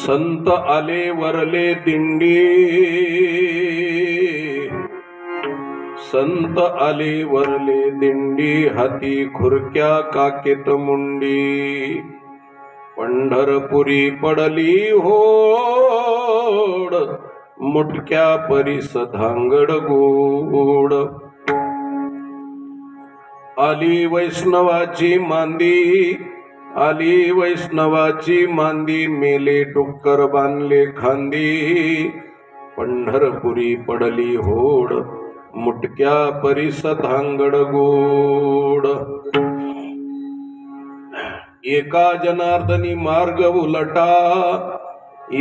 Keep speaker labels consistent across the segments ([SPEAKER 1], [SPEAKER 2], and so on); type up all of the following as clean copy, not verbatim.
[SPEAKER 1] संत आले वरले दिंडी, संत आले वरले दिंडी, हाती खुरक्या काकेत मुंडी, पंढरपुरी पडली होड, मुटक्या परिस धांगड गोड, आली वैष्णवाची मांदी, आली वैष्णवाची मांदी, मेले डुक्कर बांधले खांदी, पंढरपुरी पडली होड, मुटक्या परिस धांगड गोड, एका जनार्दनी मार्ग उलटा,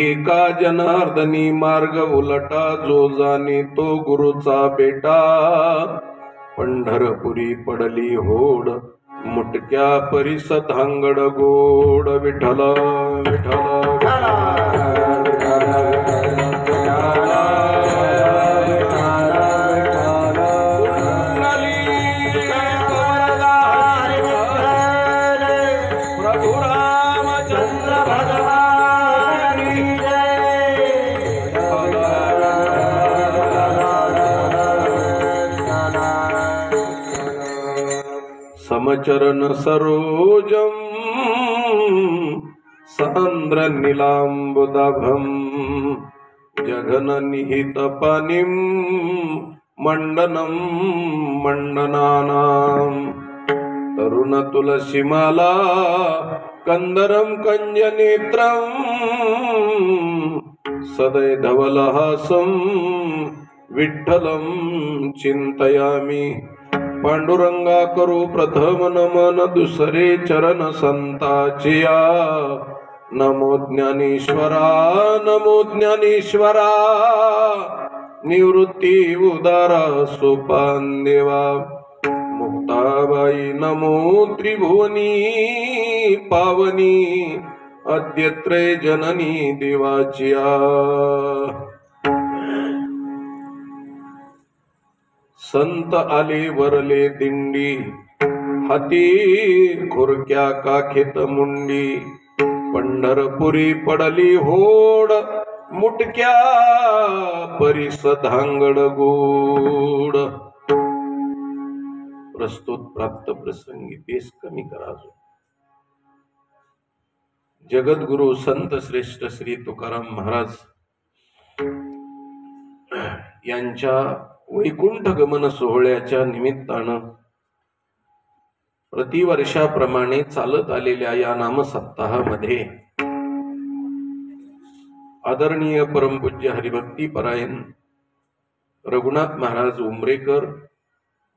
[SPEAKER 1] एका जनार्दनी मार्ग उलटा, जो जाणे तो गुरुचा बेटा, पंढरपुरी पडली होड, मुटक्या परिस धांगड गोड, विठ्ठल विठ्ठल प्रभु रामचंद्र भगवान समचरण सरोजम सांद्र नीलांबुदाभम, जघन निहित पानिम मंडनम मंडनानाम, तरुण तुलसीमाला कंदरम कंजनेत्रम, सदै धवलहासम विठ्ठलम चिंतयामि, पांडुरंगा करू प्रथम नमन, दुसरे चरण संताचिया, नमो ज्ञानेश्वरा नमो ज्ञानेश्वरा, निवृत्ती उदारा सोपान देवा, मुक्ताबाई नमो त्रिभुवनी पावनी, अद्यत्रे जननी देवाचिया, संत आले वरले दिंडी, हाती खुरक्या काखेत मुंडी, पंढरपुरी पडली होड, मुटक्या परिस धांगड गोड. प्रस्तुत प्राप्त प्रसंगी बेस कमी कराजो. जगद्गुरु संत श्रेष्ठ श्री तुकाराम महाराज यांच्या वैकुंठ गमन सोहळ्याच्या निमित्तानं प्रतिवर्षाप्रमाणे चालत आलेल्या या नामसप्ताहामध्ये आदरणीय परमपूज्य हरिभक्ती परायण रघुनाथ महाराज उमरेकर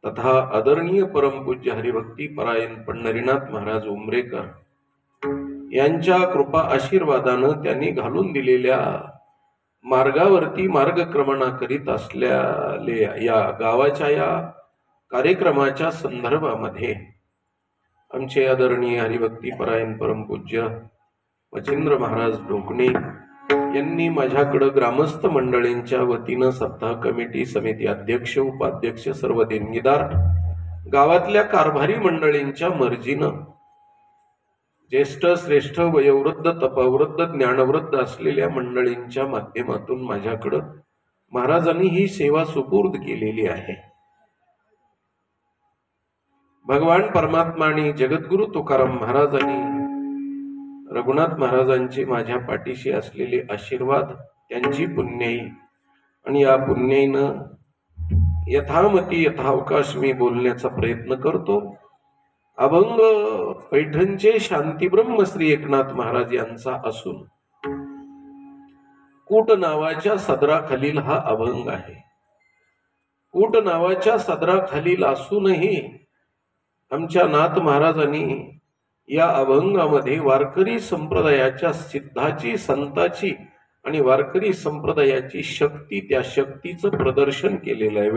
[SPEAKER 1] तथा आदरणीय परमपूज्य हरिभक्ती परायण पंढरीनाथ महाराज उमरेकर यांच्या कृपा आशीर्वादानं त्यांनी घालून दिलेल्या मार्गावरती मार्गक्रमणा करीत असलेल्या या गावाच्या या कार्यक्रमाच्या संदर्भामध्ये आमचे आदरणीय हरिभक्ती परायण परमपूज्य मच्छिंद्र महाराज ढोकणे यांनी माझ्याकडे ग्रामस्थ मंडळींच्या वतीनं सप्ताह कमिटी समिती अध्यक्ष उपाध्यक्ष सर्व देणगीदार गावातल्या कारभारी मंडळींच्या मर्जीनं ज्येष्ठ श्रेष्ठ वयोवृद्ध तपवृद्ध ज्ञानवृद्ध असलेल्या मंडळींच्या माध्यमातून माझ्याकडं महाराजांनी ही सेवा सुपूर्द केलेली आहे. भगवान परमात्मा आणि जगद्गुरु तुकाराम महाराजांनी रघुनाथ महाराजांचे माझ्या पाठीशी असलेले आशीर्वाद त्यांची पुण्याई आणि या पुण्याईनं यथामती यथावकाश मी बोलण्याचा प्रयत्न करतो. अभंग पैठणचे शांतीब्रह्म श्री एकनाथ महाराज यांचा असून कूट नावाच्या सदराखालील हा अभंग आहे. कूट नावाच्या सदराखालील असूनही आमच्या नाथ महाराजांनी या अभंगामध्ये वारकरी संप्रदायाच्या सिद्धाची संताची आणि वारकरी संप्रदायाची शक्ती त्या शक्तीचं प्रदर्शन केलेलं आहे.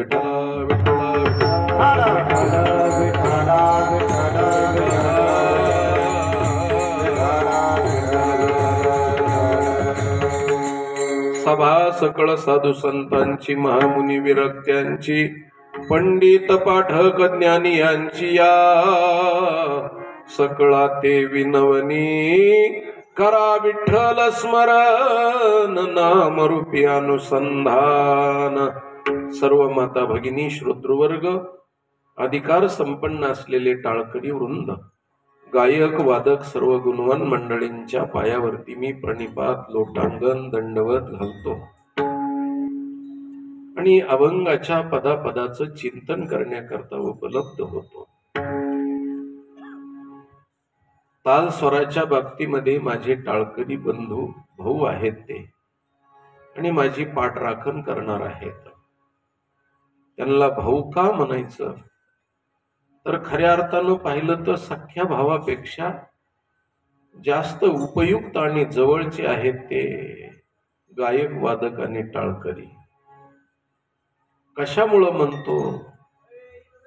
[SPEAKER 1] सभा सकळ साधू संतांची महामुनी विरक्त्यांची पंडित पाठक ज्ञानी यांची या सकळा ते विनवनी करा विठ्ठल स्मरण नामरूपी अनुसंधान. सर्व माता भगिनी श्रोतृवर्ग अधिकार संपन्न असलेले टाळकरी वृंद गायक वादक सर्व गुणवान मंडळींच्या पायावरती मी प्रणिपात लोटांगण दंडवत घालतो आणि अभंगाच्या पदापदाचं चिंतन करण्याकरता उपलब्ध होतो. ताल स्वराच्या बाबतीमध्ये माझे टाळकरी बंधू भाऊ आहेत ते आणि माझी पाठराखण करणार आहेत. त्यांना भाऊ का म्हणायचं तर खऱ्या अर्थानं पाहिलं तर सख्या भावापेक्षा जास्त उपयुक्त आणि जवळचे आहेत ते गायक वादक आणि टाळकरी. कशामुळं म्हणतो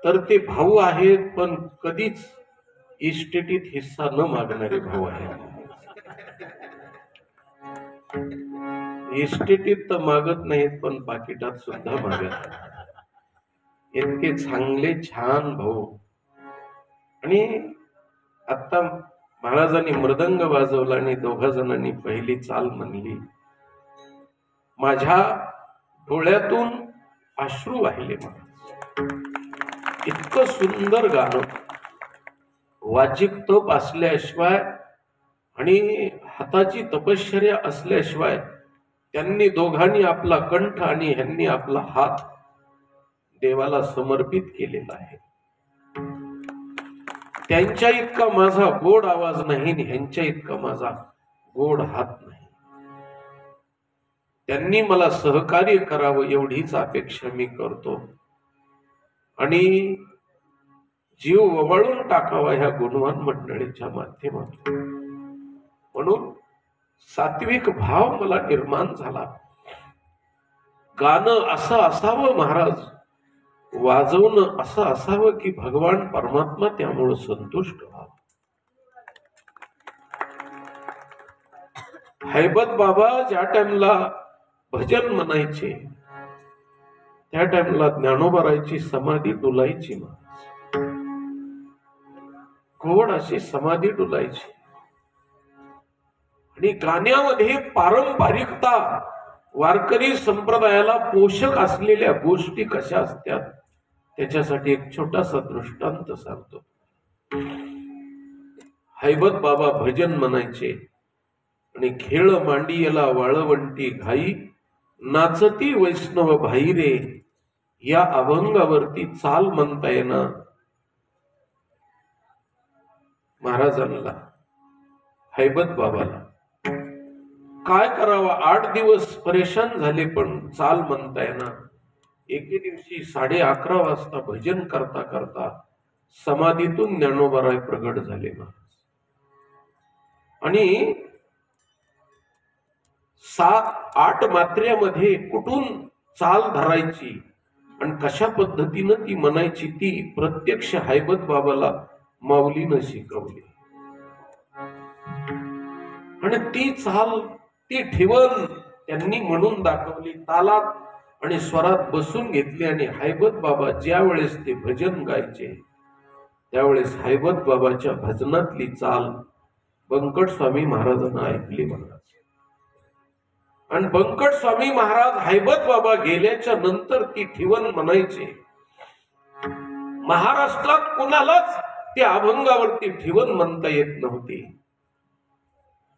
[SPEAKER 1] तर ते भाऊ आहेत पण कधीच इस्टेटीत हिस्सा न मागणारे भाऊ आहेत. इस्टेटीत तर मागत नाहीत पण पाकिटात सुद्धा मागत. इतके चांगले छान भाऊ. आणि आता महाराजांनी मृदंग वाजवला आणि दोघा जणांनी पहिली चाल म्हणली. माझ्या डोळ्यातून अश्रू वाहिले. इतकं सुंदर गाणं वाचिक तप असल्याशिवाय आणि हाताची तपश्चर्या असल्याशिवाय त्यांनी दोघांनी आपला कंठ आणि ह्यांनी आपला हात देवाला समर्पित केलेला आहे. त्यांच्या इतका माझा गोड आवाज नाही, ह्यांच्या इतका माझा गोड हात नाही. त्यांनी मला सहकार्य करावं एवढीच अपेक्षा मी करतो आणि जीव ववाळून टाकावा ह्या गुणवान मंडळीच्या माध्यमातून. म्हणून सात्विक भाव मला निर्माण झाला. गाणं असं असावं महाराज, वाजवणं असं असावं की भगवान परमात्मा त्यामुळे संतुष्ट व्हावा. हैबत बाबा ज्या टाइमला भजन म्हणायचे त्या टाइमला ज्ञानोबारायची समाधी डुलायची. गोड अशी समाधी डुलायची आणि गाण्यामध्ये पारंपरिकता वारकरी संप्रदायाला पोषक असलेल्या गोष्टी कशा असतात त्याच्यासाठी एक छोटासा दृष्टांत सांगतो. हैबत बाबा भजन म्हणायचे आणि खेळ मांडियला वाळवंटी घाई, नाचती वैष्णव भाई रे, या अभंगावरती चाल म्हणता येणार महाराजांना, हैबत बाबाला. काय करावा, 8 दिवस परेशान झाले पण चाल म्हणता येणार. एके दिवशी 11:30 वाजता भजन करता करता समाधीतून ज्ञानोबाराय प्रगट झाले महाराज. आणि 7-8 मात्र्यामध्ये कुठून चाल धरायची आणि कशा पद्धतीनं ती म्हणायची ती प्रत्यक्ष हैबत बाबाला माऊलीनं शिकवली. आणि ती चाल, ती ठेवण त्यांनी म्हणून दाखवली. तालात आणि स्वरात बसून घेतली आणि हैबत बाबा ज्या वेळेस ते भजन गायचे त्यावेळेस हैबत बाबाच्या भजनातली चाल बंकट स्वामी महाराजांना ऐकली महाराज. आणि बंकट स्वामी महाराज हैबत बाबा गेल्याच्या नंतर ती ठेवण म्हणायचे. महाराष्ट्रात कुणालाच त्या अभंगावरती ठेवण म्हणता येत नव्हती.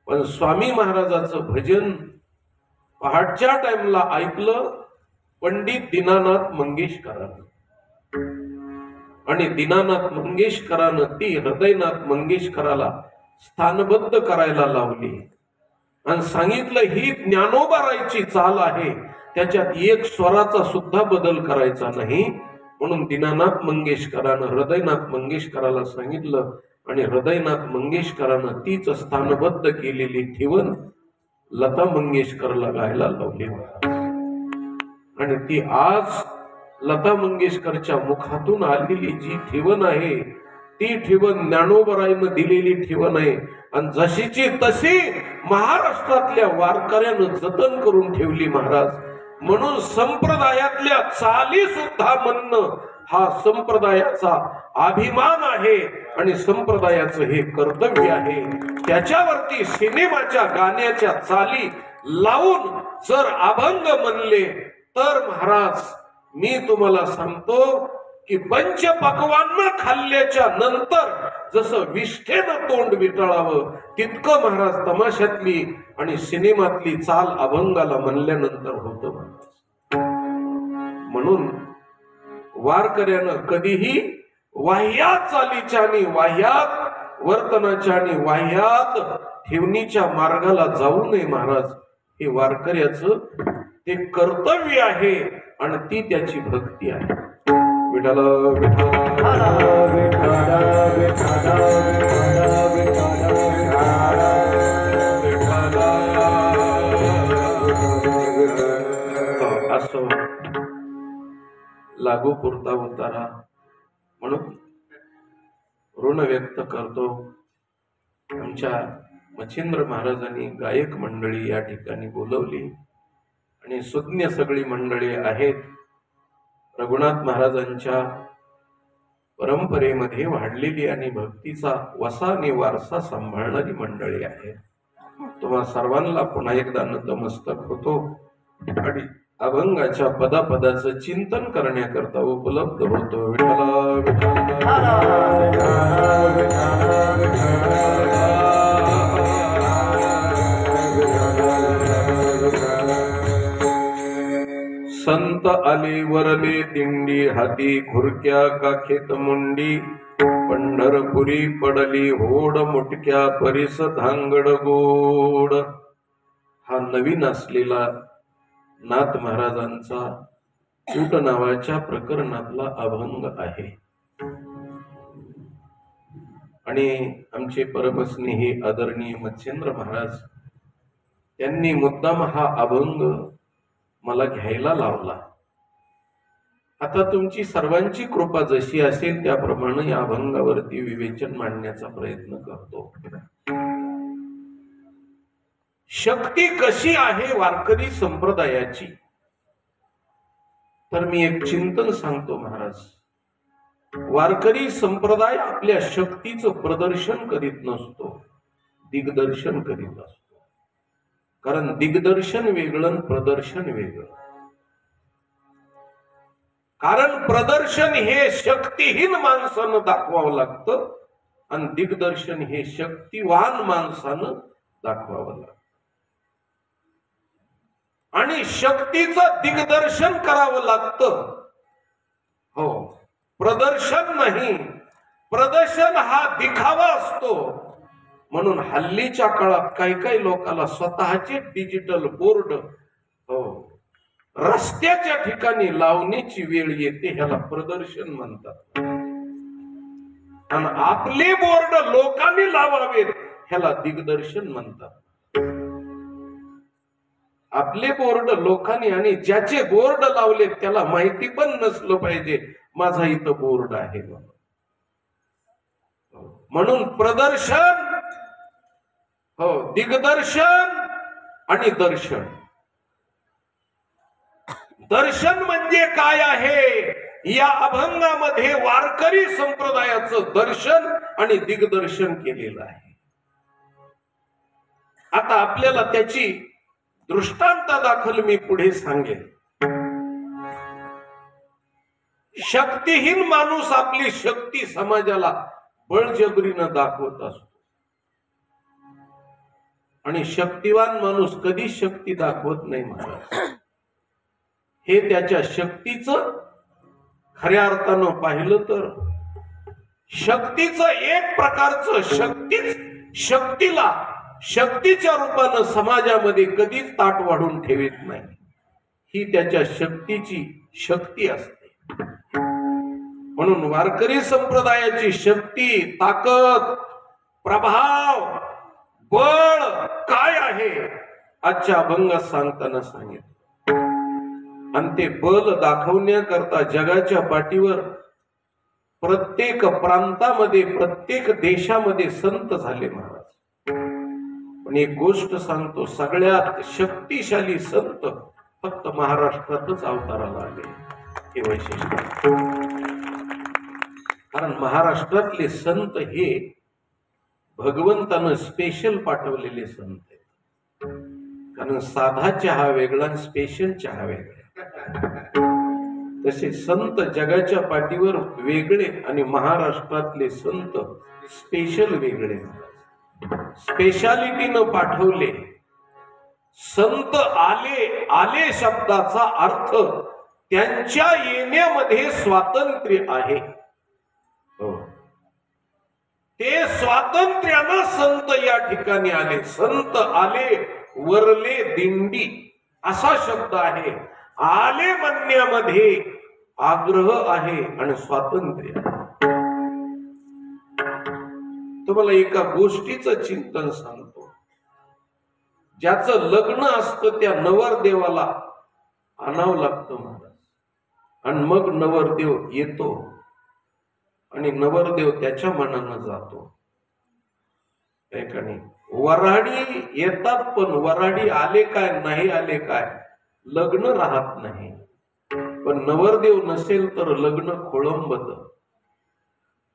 [SPEAKER 1] पण स्वामी महाराजाचं भजन पहाटच्या टाइमला ऐकलं पंडित दीनानाथ मंगेशकरांनी. आणि दीनानाथ मंगेशकरानं ती हृदयनाथ मंगेशकराला स्थानबद्ध करायला लावली आणि सांगितलं ही ज्ञानोबारायची चाल आहे, त्याच्यात एक स्वराचा सुद्धा बदल करायचा नाही. म्हणून दीनानाथ मंगेशकरानं हृदयनाथ मंगेशकराला सांगितलं आणि हृदयनाथ मंगेशकरानं तीच स्थानबद्ध केलेली ठेवण लता मंगेशकरला गायला लावली. आणि ती आज लता मंगेशकरच्या मुखातून आलेली जी ठेवण आहे ती ठेवण ज्ञानोबारायनं दिलेली ठेवण आहे. आणि जशीची तशी महाराष्ट्रातल्या वारकऱ्यानं जतन करून ठेवली महाराज. म्हणून संप्रदायातल्या चाली सुद्धा म्हणणं हा संप्रदायाचा अभिमान आहे आणि संप्रदायाचं हे कर्तव्य आहे. त्याच्यावरती सिनेमाच्या गाण्याच्या चाली लावून जर अभंग म्हणले तर महाराज मी तुम्हाला सांगतो की पंचपक्वान्न खाल्ल्याच्या नंतर जसं विष्ठेनं तोंड विटाळावं तितकं महाराज तमाशातली आणि सिनेमातली चाल अभंगाला म्हणल्यानंतर होतं महाराज. म्हणून वारकऱ्यानं कधीही वाह्यात चालीच्या आणि वाह्यात वर्तनाच्या आणि वाह्यात ठेवणीच्या मार्गाला जाऊ नये महाराज. हे वारकऱ्याचं ते कर्तव्य आहे आणि ती त्याची भक्ती आहे. विठ्ठल विठ्ठल असो लागू पुरता उतारा म्हणून ऋण व्यक्त करतो. आमच्या मच्छिंद्र महाराजांनी गायक मंडळी या ठिकाणी बोलवली आणि सुज्ञ सगळी मंडळी आहेत. रघुनाथ महाराजांच्या परंपरेमध्ये वाढलेली आणि भक्तीचा वसा आणि वारसा सांभाळणारी मंडळी आहे. तुम्हा सर्वांना पुन्हा एकदा नतमस्तक होतो आणि अभंगाच्या पदापदाचं चिंतन करण्याकरता उपलब्ध होतो. संत आले वरले दिंडी, हाती खुरक्या काखेत मुंडी, पंढरपुरी पडली होड, मुटक्या परिस धांगड गोड. हा नवीन असलेला नाथ महाराजांचा चूट नावाच्या प्रकरणातला अभंग आहे. आणि आमचे परमस्नेही आदरणीय मच्छिंद्र महाराज त्यांनी मुद्दाम हा अभंग मला घ्यायला लावला. आता तुमची सर्वांची कृपा जशी असेल त्याप्रमाणे या अभंगावरती विवेचन मांडण्याचा प्रयत्न करतो. शक्ती कशी आहे वारकरी संप्रदायाची, तर मी एक चिंतन सांगतो महाराज. वारकरी संप्रदाय आपल्या शक्तीचं प्रदर्शन करीत नसतो, दिग्दर्शन करीत असतो. कारण दिग्दर्शन वेगळं, प्रदर्शन वेगळं. कारण प्रदर्शन हे शक्तिहीन माणसानं दाखवावं लागतं आणि दिग्दर्शन हे शक्तिवान माणसानं दाखवावं लागतं. आणि शक्तीचं दिग्दर्शन करावं लागतं, हो, प्रदर्शन नाही. प्रदर्शन हा दिखावा असतो. म्हणून हल्लीच्या काळात काही लोकांना स्वतःचे डिजिटल बोर्ड, हो, रस्त्याच्या ठिकाणी लावण्याची वेळ येते. ह्याला प्रदर्शन म्हणतात. आणि आपले बोर्ड लोकांनी लावावेत ह्याला दिग्दर्शन म्हणतात. आपले बोर्ड लोकांनी, आणि ज्याचे बोर्ड लावले त्याला माहिती पण नसलं पाहिजे माझा इथं बोर्ड आहे. म्हणून प्रदर्शन, हो, दिग्दर्शन आणि दर्शन. दर्शन म्हणजे काय आहे? या अभंगामध्ये वारकरी संप्रदायाचं दर्शन आणि दिग्दर्शन केलेलं आहे. आता आपल्याला त्याची दृष्टांतादाखल मी पुढे सांगेन. शक्तिहीन माणूस आपली शक्ती समाजाला बळजबरीनं दाखवत असतो आणि शक्तिवान माणूस कधी शक्ती दाखवत नाही महाराज. हे त्याच्या शक्तीचं खऱ्या अर्थानं पाहिलं तर शक्तीचं एक प्रकारचं शक्तीला शक्तीच्या रूपानं समाजामध्ये कधीच ताट वाढून ठेवत नाही. ही त्याच्या शक्तीची शक्ती असते. म्हणून वारकरी संप्रदायाची शक्ती, ताकद, प्रभाव, बळ काय आहे आजच्या अभंगात सांगताना सांगितलं. आणि ते बल दाखवण्याकरता जगाच्या पाठीवर प्रत्येक प्रांतामध्ये, प्रत्येक देशामध्ये संत झाले महाराज. पण एक गोष्ट सांगतो, सगळ्यात शक्तिशाली संत फक्त महाराष्ट्रातच अवताराला आले. हे वैशिष्ट्य. कारण महाराष्ट्रातले संत हे भगवंतानं स्पेशल पाठवलेले संत आहेत. कारण साधा चहा वेगळा, स्पेशल चहा वेगळा. तसे संत जगाच्या पाठीवर वेगळे आणि महाराष्ट्रातले संत स्पेशल वेगळे. स्पेशालिटीनं पाठवले. संत आले, आले शब्दाचा अर्थ त्यांच्या येण्यामध्ये स्वातंत्र्य आहे. ते स्वातंत्र्यानं संत या ठिकाणी आले. संत आले, वरले दिंडी असा शब्द आहे. आले म्हणण्यामध्ये आग्रह आहे आणि स्वातंत्र्य आहे. तुम्हाला एका गोष्टीचं चिंतन सांगतो. ज्याचं लग्न असतं त्या नवरदेवाला आणावं लागतं महाराज. आणि मग नवरदेव येतो आणि नवरदेव त्याच्या मनानं जातो. नाही, वराडी येतात पण वराडी आले काय नाही आले काय लग्न राहत नाही. पण नवरदेव नसेल तर लग्न खोळंबत.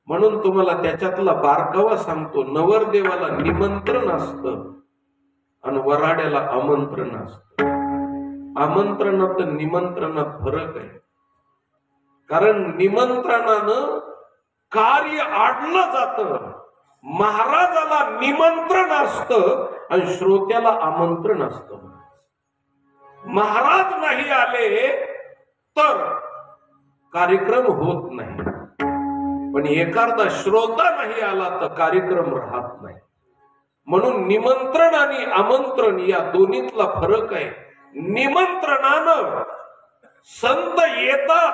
[SPEAKER 1] म्हणून तुम्हाला त्याच्यातला बारकावा सांगतो. नवरदेवाला निमंत्रण असतं आणि वराड्याला आमंत्रण असतं. आमंत्रणात निमंत्रणात फरक आहे. कारण निमंत्रणानं कार्य आडलं जातं. महाराजाला निमंत्रण असतं आणि श्रोत्याला आमंत्रण असतं. महाराज नाही आले तर कार्यक्रम होत नाही. पण एखादा श्रोता नाही आला तर कार्यक्रम राहत नाही. म्हणून निमंत्रण आणि आमंत्रण या दोन्हीतला फरक आहे. निमंत्रणानं संत येतात,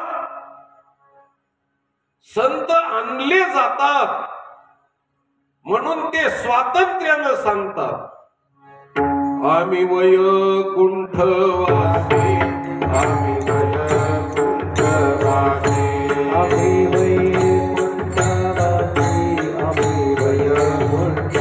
[SPEAKER 1] संत आणले जातात. म्हणून ते स्वातंत्र्यानं सांगतात, आम्ही वैकुंठवासी, आम्ही वैकुंठवासी, आम्ही वैकुंठवासी, आम्ही वैकुंठवासी.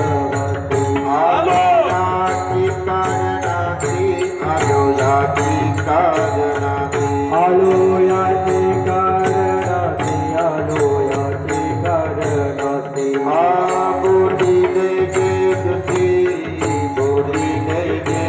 [SPEAKER 1] आलो याची कारणाची, आलो याची कारणाची, आलो याची कारणाची, आलो याची कारणाची. बोली दे गे तुझी, बोली दे गे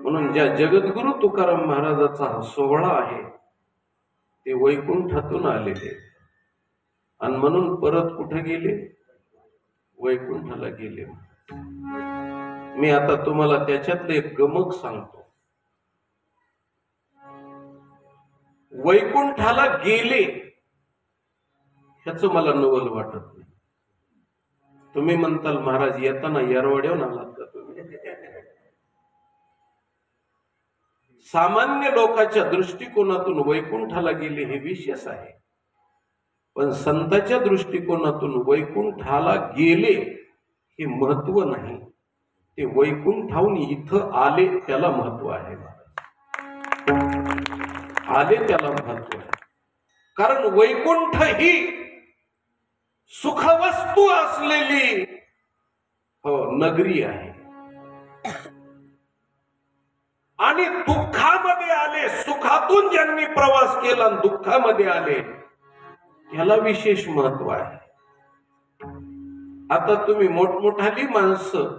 [SPEAKER 1] म्हणून ज्या जगद्गुरु तुकाराम महाराजाचा हा सोहळा आहे ते वैकुंठातून आलेले आणि म्हणून परत कुठे गेले? वैकुंठाला गेले. मी आता तुम्हाला त्याच्यातलं एक गमक सांगतो. वैकुंठाला गेले ह्याच मला नवल वाटत नाही. तुम्ही म्हणताल महाराज येताना येरवाड्याहून आलात का तुम्ही? सामान्य लोकांच्या दृष्टिकोनातून वैकुंठाला गेले हे विशेष आहे, पण संतांच्या दृष्टिकोनातून वैकुंठाला गेले हे महत्व नाही. ते वैकुंठाहून इथं आले त्याला महत्व आहे. आले त्याला महत्व आहे. कारण वैकुंठ ही सुखवस्तू असलेली नगरी आहे. आणि दुःखामध्ये आले, सुखातून ज्यांनी प्रवास केला दुःखामध्ये आले त्याला विशेष महत्व आहे. आता तुम्ही मोठमोठाली माणसं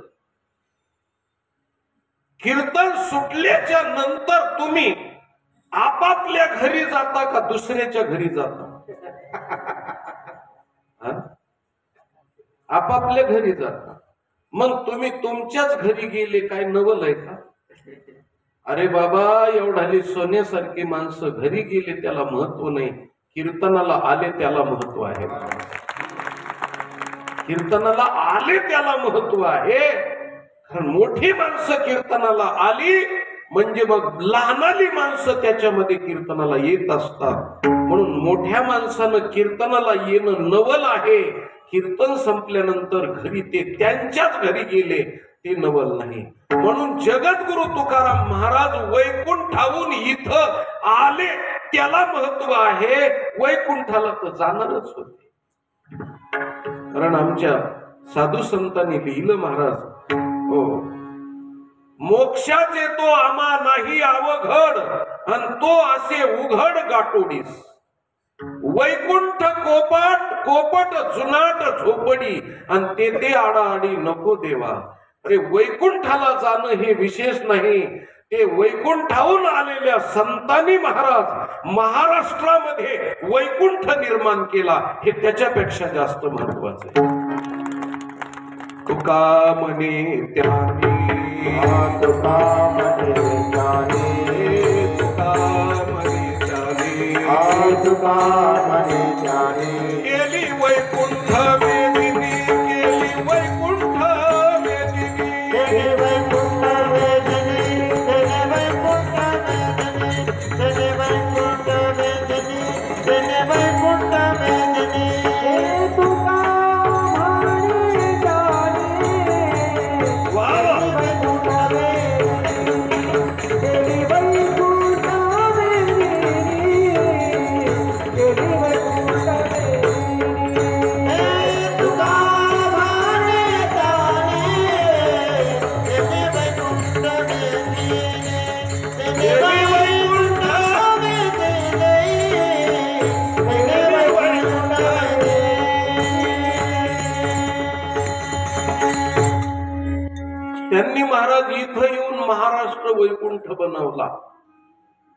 [SPEAKER 1] कीर्तन सुटल्याच्या नंतर तुम्ही आपापल्या घरी जाता का दुसऱ्याच्या घरी जाता? आपापल्या घरी जाता. मग तुम्ही तुमच्याच घरी गेले काय नवल आहे का? अरे बाबा, एवढाली सोन्यासारखी माणसं घरी गेले त्याला महत्व नाही, कीर्तनाला आले त्याला महत्व आहे. कीर्तनाला आले त्याला महत्व आहे. कारण मोठी माणसं कीर्तनाला आली म्हणजे मग लहानाली माणसं त्याच्यामध्ये कीर्तनाला येत असतात. म्हणून मोठ्या माणसानं कीर्तनाला येणं नवल आहे. कीर्तन संपल्यानंतर घरी ते त्यांच्याच घरी गेले ते नवल नाही. म्हणून जगद्गुरु तुकाराम महाराज वैकुंठाहून इथं आले त्याला महत्व आहे. वैकुंठाला तर जाणारच होते. कारण आमच्या साधू संतांनी लिहिलं महाराज, हो, मोक्षाचे तो आम्हा नाही अवघड आणि तो असे उघड गाठोडीस. वैकुंठ कोपट कोपट जुनाट झोपडी आणि ते आडाआडी नको देवा. अरे वैकुंठाला जाणं हे विशेष नाही, ते वैकुंठाहून आलेल्या संतांनी महाराज महाराष्ट्रामध्ये वैकुंठ निर्माण केला हे त्याच्यापेक्षा जास्त महत्वाचं आहे. तुका म्हणे त्याने, तुका म्हणे त्याने, तुका म्हणे त्याने, तुका म्हणे त्याने, केली वैकुंठ वेदिनी, केली वैकुंठ वेदिनी, केली वैकुंठ वेदिनी, केली वैकुंठ वेदिनी, केली वैकुंठ वेदिनी, केली वैकुंठ वेदिनी. त्यांनी महाराज इथं येऊन महाराष्ट्र वैकुंठ बनवला.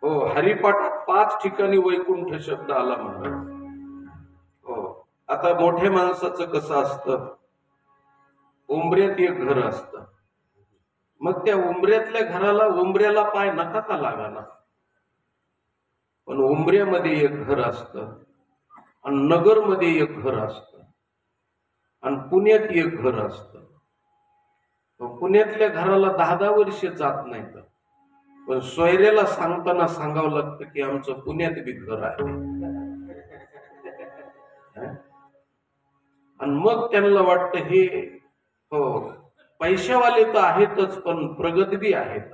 [SPEAKER 1] हो, हरिपाठात 5 ठिकाणी वैकुंठ शब्द आला महाराज. हो, आता मोठ्या माणसाचं कसं असतं, उंबऱ्यात एक घर असतं. मग त्या उंबऱ्यातल्या घराला उंबऱ्याला पाय नका का लागाना, पण उंबऱ्यामध्ये एक घर असतं आणि नगरमध्ये एक घर असतं आणि पुण्यात एक घर असतं. पुण्यातल्या घराला 10-10 वर्ष जात नाही, पण सोयऱ्याला सांगताना सांगावं लागतं की आमचं पुण्यात बी घर आहे. आणि मग त्यांना वाटतं हे हो पैशावाले तर आहेतच पण प्रगत बी आहेत.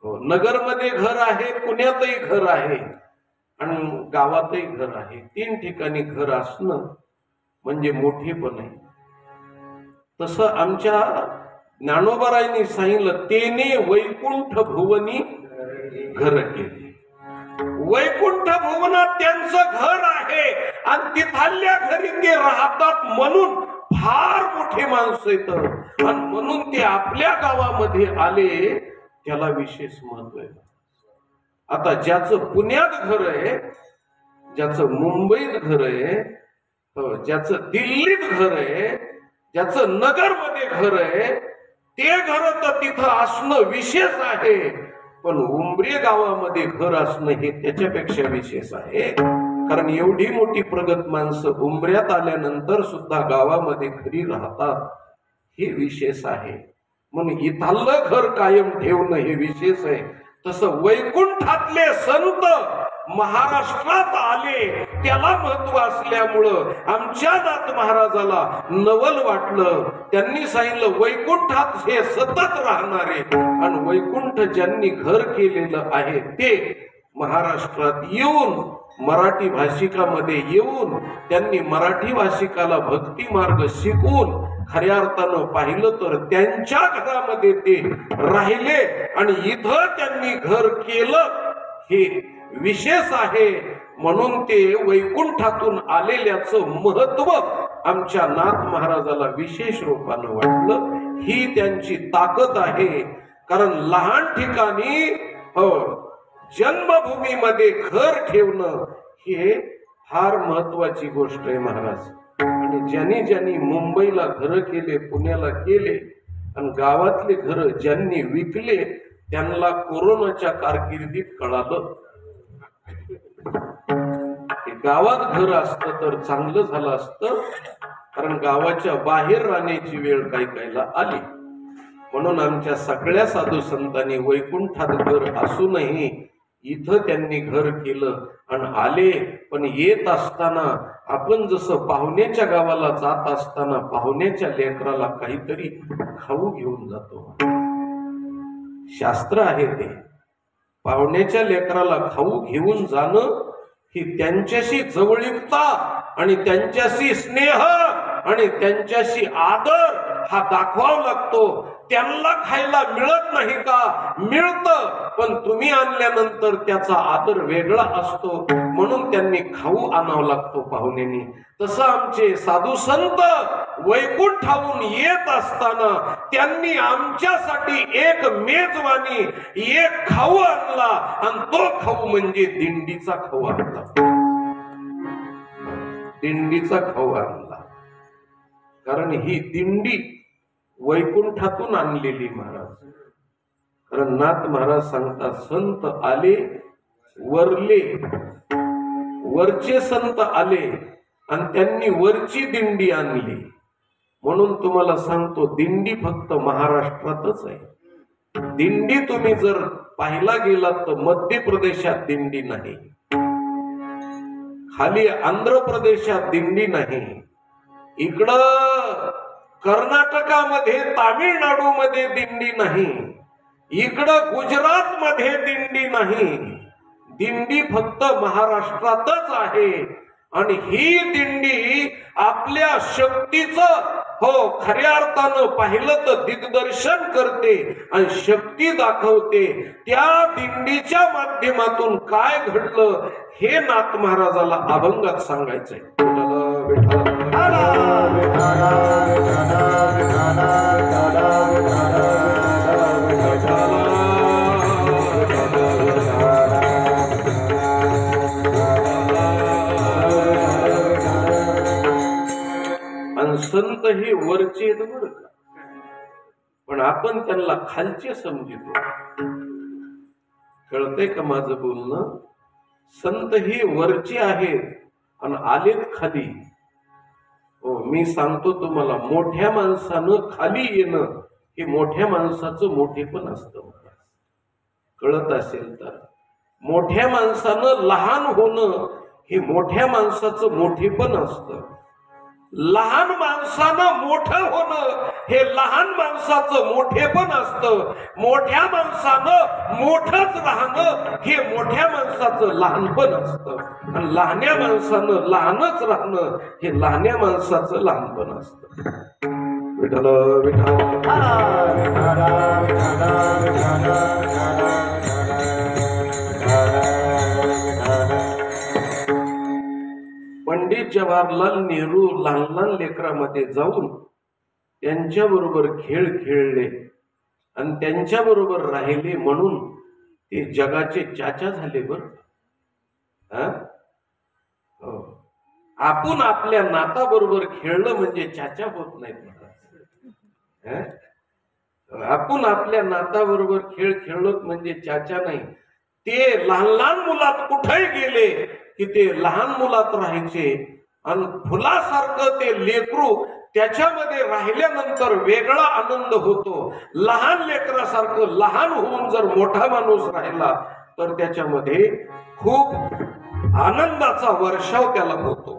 [SPEAKER 1] हो, नगरमध्ये घर आहे, पुण्यातही घर आहे आणि गावातही घर आहे. 3 ठिकाणी घर असणं म्हणजे मोठेपण आहे. तसं आमच्या ज्ञानोबारायांनी सांगितलं, तेने वैकुंठ भुवनी घर केले. वैकुंठ भुवनात त्यांचं घर आहे आणि तिथल्या घरी ते राहतात म्हणून फार मोठे माणसं येतात आणि म्हणून ते आपल्या गावामध्ये आले त्याला विशेष महत्व आहे. आता ज्याचं पुण्यात घर आहे, ज्याचं मुंबईत घर आहे, ज्याचं दिल्लीत घर आहे, ज्याचं नगरमध्ये घर आहे, ते घर तर तिथं असणं विशेष आहे. पण उंबरे गावामध्ये घर असणं हे त्याच्यापेक्षा विशेष आहे. कारण एवढी मोठी प्रगत माणसं उंबऱ्यात आल्यानंतर सुद्धा गावामध्ये घरी राहतात, हे विशेष आहे. म्हणून इथलं घर कायम ठेवणं हे विशेष आहे. तसं वैकुंठातले संत महाराष्ट्रात आले, त्याला महत्व असल्यामुळं आमच्या नाथ महाराजाला नवल वाटलं. त्यांनी सांगितलं वैकुंठात हे सतत राहणारे, आणि वैकुंठ ज्यांनी घर केलेलं आहे ते महाराष्ट्रात येऊन, मराठी भाषिकामध्ये येऊन, त्यांनी मराठी भाषिकाला भक्ती मार्ग शिकवून, खऱ्या अर्थानं पाहिलं तर त्यांच्या घरामध्ये ते राहिले आणि इथं त्यांनी घर केलं, हे विशेष आहे. म्हणून ते वैकुंठातून आलेल्याचं महत्व आमच्या नाथ महाराजाला विशेष रूपानं वाटलं. ही त्यांची ताकद आहे. कारण लहान ठिकाणी जन्मभूमीमध्ये घर ठेवणं हे फार महत्वाची गोष्ट आहे महाराज. आणि ज्यांनी ज्यांनी मुंबईला घर केले, पुण्याला केले, आणि गावातले घर ज्यांनी विकले, त्यांना कोरोनाच्या कारकिर्दीत कळालं गावात घर असतं तर चांगलं झालं असतं. कारण गावाच्या बाहेर राहण्याची वेळ काही काहीला आली. म्हणून आमच्या सगळ्या साधू संतांनी वैकुंठात घर असूनही इथं त्यांनी घर केलं आणि आले. पण येत असताना आपण जसं पाहुण्याच्या गावाला जात असताना पाहुण्याच्या लेकराला काहीतरी खाऊ घेऊन जातो, शास्त्र आहे ते. पाहुण्याच्या लेकराला खाऊ घेऊन जाणं ही त्यांच्याशी जवळीकता आणि त्यांच्याशी स्नेह आणि त्यांच्याशी आदर हा दाखवावा लागतो. त्यांना खायला मिळत नाही का? मिळतं, पण तुम्ही आणल्यानंतर त्याचा आदर वेगळा असतो. म्हणून त्यांनी खाऊ आणावा लागतो पाहुण्यांनी. तसं आमचे साधू संत वैकुंठावरून येत असताना त्यांनी आमच्यासाठी एक मेजवानी, एक खाऊ आणला, आणि तो खाऊ म्हणजे दिंडीचा खाऊ आणला. दिंडीचा खाऊ आणला. कारण ही दिंडी वैकुंठातून आणलेली महाराज. कारण नाथ महाराज सांगतात, संत आले वरले, वरचे संत आले आणि त्यांनी वरची दिंडी आणली. म्हणून तुम्हाला सांगतो, दिंडी फक्त महाराष्ट्रातच आहे. दिंडी तुम्ही जर पाहिला गेलात तर मध्य प्रदेशात दिंडी नाही, खाली आंध्र प्रदेशात दिंडी नाही, इकडं कर्नाटकामध्ये, तामिळनाडूमध्ये दिंडी नाही, इकडं गुजरात मध्ये दिंडी नाही. दिंडी फक्त महाराष्ट्रातच आहे. आणि ही दिंडी आपल्या शक्तीचं, खऱ्या अर्थानं पाहिलं तर दिग्दर्शन करते आणि शक्ती दाखवते. त्या दिंडीच्या माध्यमातून काय घडलं हे नाथ महाराजाला अभंगात सांगायचंय. आणि संत हे वरचे आहेत बरं का, पण आपण त्यांना खालचे समजतो. कळतंय का माझं बोलणं? संत हे वरचे आहेत आणि आलेत खाली. मी सांगतो तुम्हाला, मोठ्या माणसानं खाली येणं हे मोठ्या माणसाचं मोठेपण असतं. कळत असेल तर, मोठ्या माणसानं लहान होणं हे मोठ्या माणसाचं मोठेपण असतं. लहान माणसानं मोठं होणं हे लहान माणसाचं मोठेपण असतं. मोठ्या माणसानं मोठंच राहणं हे मोठ्या माणसाचं लहानपण असतं. आणि लहान्या माणसानं लहानच राहणं हे लहान्या माणसाचं लहानपण असतं. विठ्ठल विठ्ठल पंडित जवाहरलाल नेहरू लहान लहान लेकरामध्ये जाऊन त्यांच्याबरोबर खेळ खेळले. आणि त्यांच्या बरोबर राहिले म्हणून ते जगाचे चाचा झाले बरं. आपण आपल्या नाताबरोबर खेळलं म्हणजे चाचा होत नाहीत. आपण आपल्या नाताबरोबर खेळ खेळलो म्हणजे चाचा नाही. ते लहान लहान मुलात कुठेही गेले की ते लहान मुलात राहायचे आणि फुलासारखं ते लेकरू त्याच्यामध्ये राहिल्यानंतर वेगळा आनंद होतो. लहान लेकरासारखं लहान होऊन जर मोठा माणूस राहिला तर त्याच्यामध्ये खूप आनंदाचा वर्षाव त्याला होतो.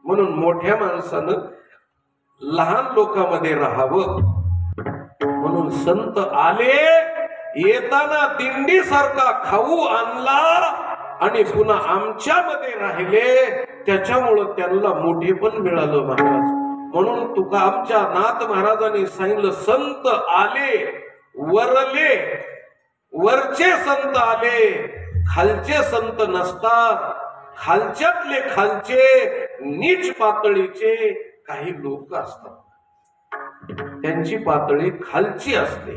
[SPEAKER 1] म्हणून मोठ्या माणसानं लहान लोकांमध्ये राहावं. म्हणून संत आले, येताना दिंडी सारखा खाऊ आणला आणि पुन्हा आमच्यामध्ये राहिले, त्याच्यामुळं त्यांना मोठेपण मिळालं महाराज. म्हणून तुका आमच्या नाथ महाराजांनी सांगितलं, संत आले वरले, वरचे संत आले, खालचे संत नसतात. खालच्यातले खालचे नीच पातळीचे काही लोक असतात, त्यांची पातळी खालची असते.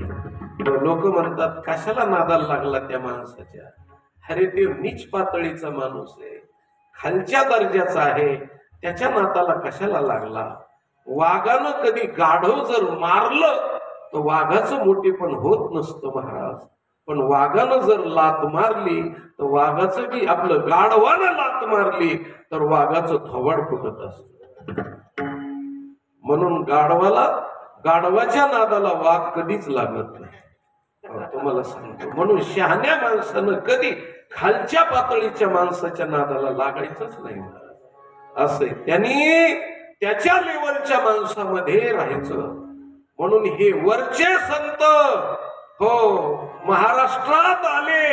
[SPEAKER 1] लोक म्हणतात कशाला नादाला लागला त्या माणसाच्या, अरे ते नीच पातळीचा माणूस आहे, खालच्या दर्जाचा आहे, त्याच्या नाताला कशाला लागला. वाघानं कधी गाढव जर मारलं तर वाघाचं मोठेपण होत नसतं महाराज. पण वाघानं जर लात मारली तर वाघाचं बी, आपलं गाढवानं लात मारली तर वाघाचं थोबाड फुटत असत. म्हणून गाढवाच्या नादाला वाघ कधीच लागत नाही, तुम्हाला सांगतो. म्हणून शहाण्या माणसानं कधी खालच्या पातळीच्या माणसाच्या नादाला लागायचंच नाही असं. त्यांनी त्याच्या लेवलच्या माणसामध्ये राहायचं. म्हणून हे वरचे संत महाराष्ट्रात आले,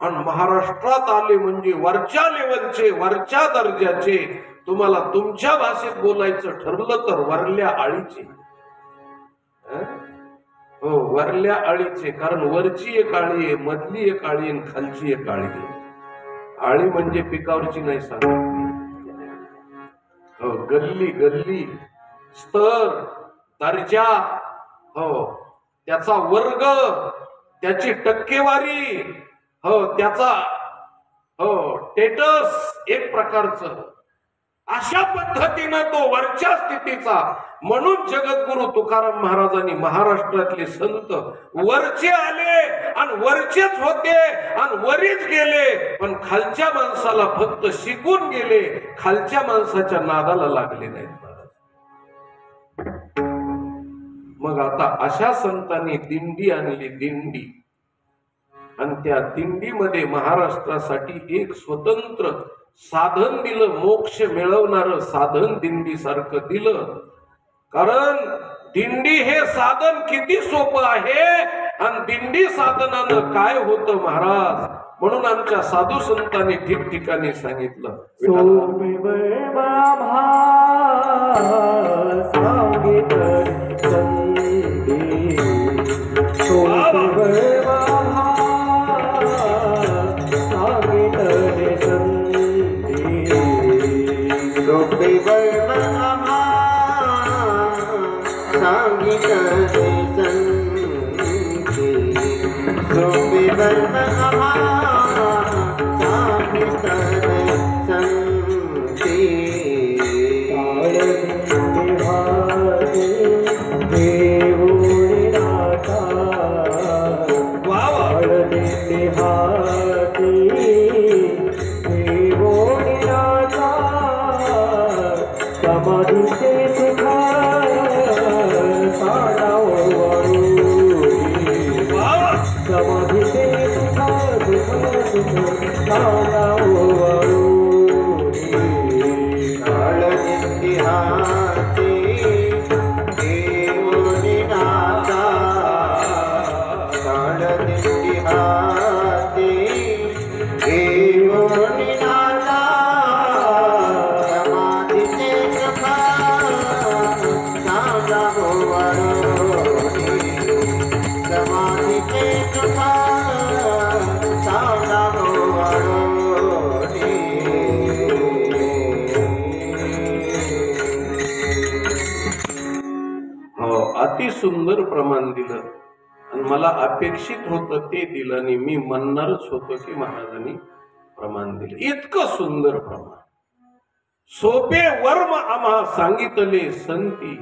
[SPEAKER 1] आणि महाराष्ट्रात आले म्हणजे वरच्या लेवलचे, वरच्या दर्जाचे. तुम्हाला तुमच्या भाषेत बोलायचं ठरलं तर वरल्या आळीचे. वरल्या आळीचे, कारण वरची एक आळी आहे, मधली एक आळी आणि खालची एक आळी आहे. आळी म्हणजे पिकावरची नाही सांगितली. गल्ली गल्ली, स्तर, दर्जा, त्याचा वर्ग, त्याची टक्केवारी, त्याचा स्टेटस एक प्रकारचं, अशा पद्धतीनं तो वरच्या स्थितीचा. म्हणून जगद्गुरु तुकाराम महाराजांनी महाराष्ट्रातले संत वरचे आले आणि वरचेच होते आणि वरीच गेले, पण खालच्या माणसाला फक्त शिकून गेले, खालच्या माणसाच्या नादाला लागले नाहीत. मग आता अशा संतांनी दिंडी आणली, दिंडी, आणि त्या दिंडीमध्ये महाराष्ट्रासाठी एक स्वतंत्र साधन दिलं, मोक्ष मिळवणारं साधन दिंडी सारखं दिलं. कारण दिंडी हे साधन किती सोपं आहे आणि दिंडी साधनानं काय होतं महाराज. म्हणून आमच्या साधू संतांनी ठिकठिकाणी सांगितलं, अति सुंदर प्रमाण दिलं. मला अपेक्षित होतं ते दिलं आणि मी म्हणणारच होतो की महाराजांनी प्रमाण दिलं. इतकं सुंदर प्रमाण. सोपे वर्म आम्हा सांगितले संती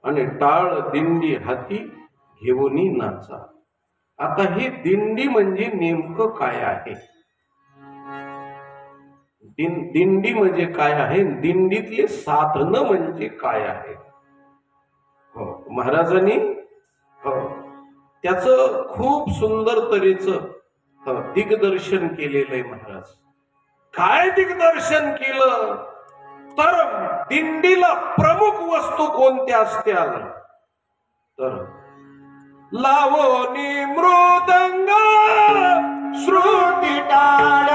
[SPEAKER 1] आणि टाळ दिंडी हाती घेऊनी नाचा. आता ही दिंडी म्हणजे नेमकं काय आहे? दिंडी म्हणजे काय आहे? दिंडीतले साधन म्हणजे काय आहे? हो, महाराजांनी त्याच खूप सुंदर तऱ्हेचं दिग्दर्शन केलेलं आहे. महाराज काय दिग्दर्शन केलं तर दिंडीला प्रमुख वस्तू कोणत्या असत्या तर लावणी मृदंग श्रुती टाळ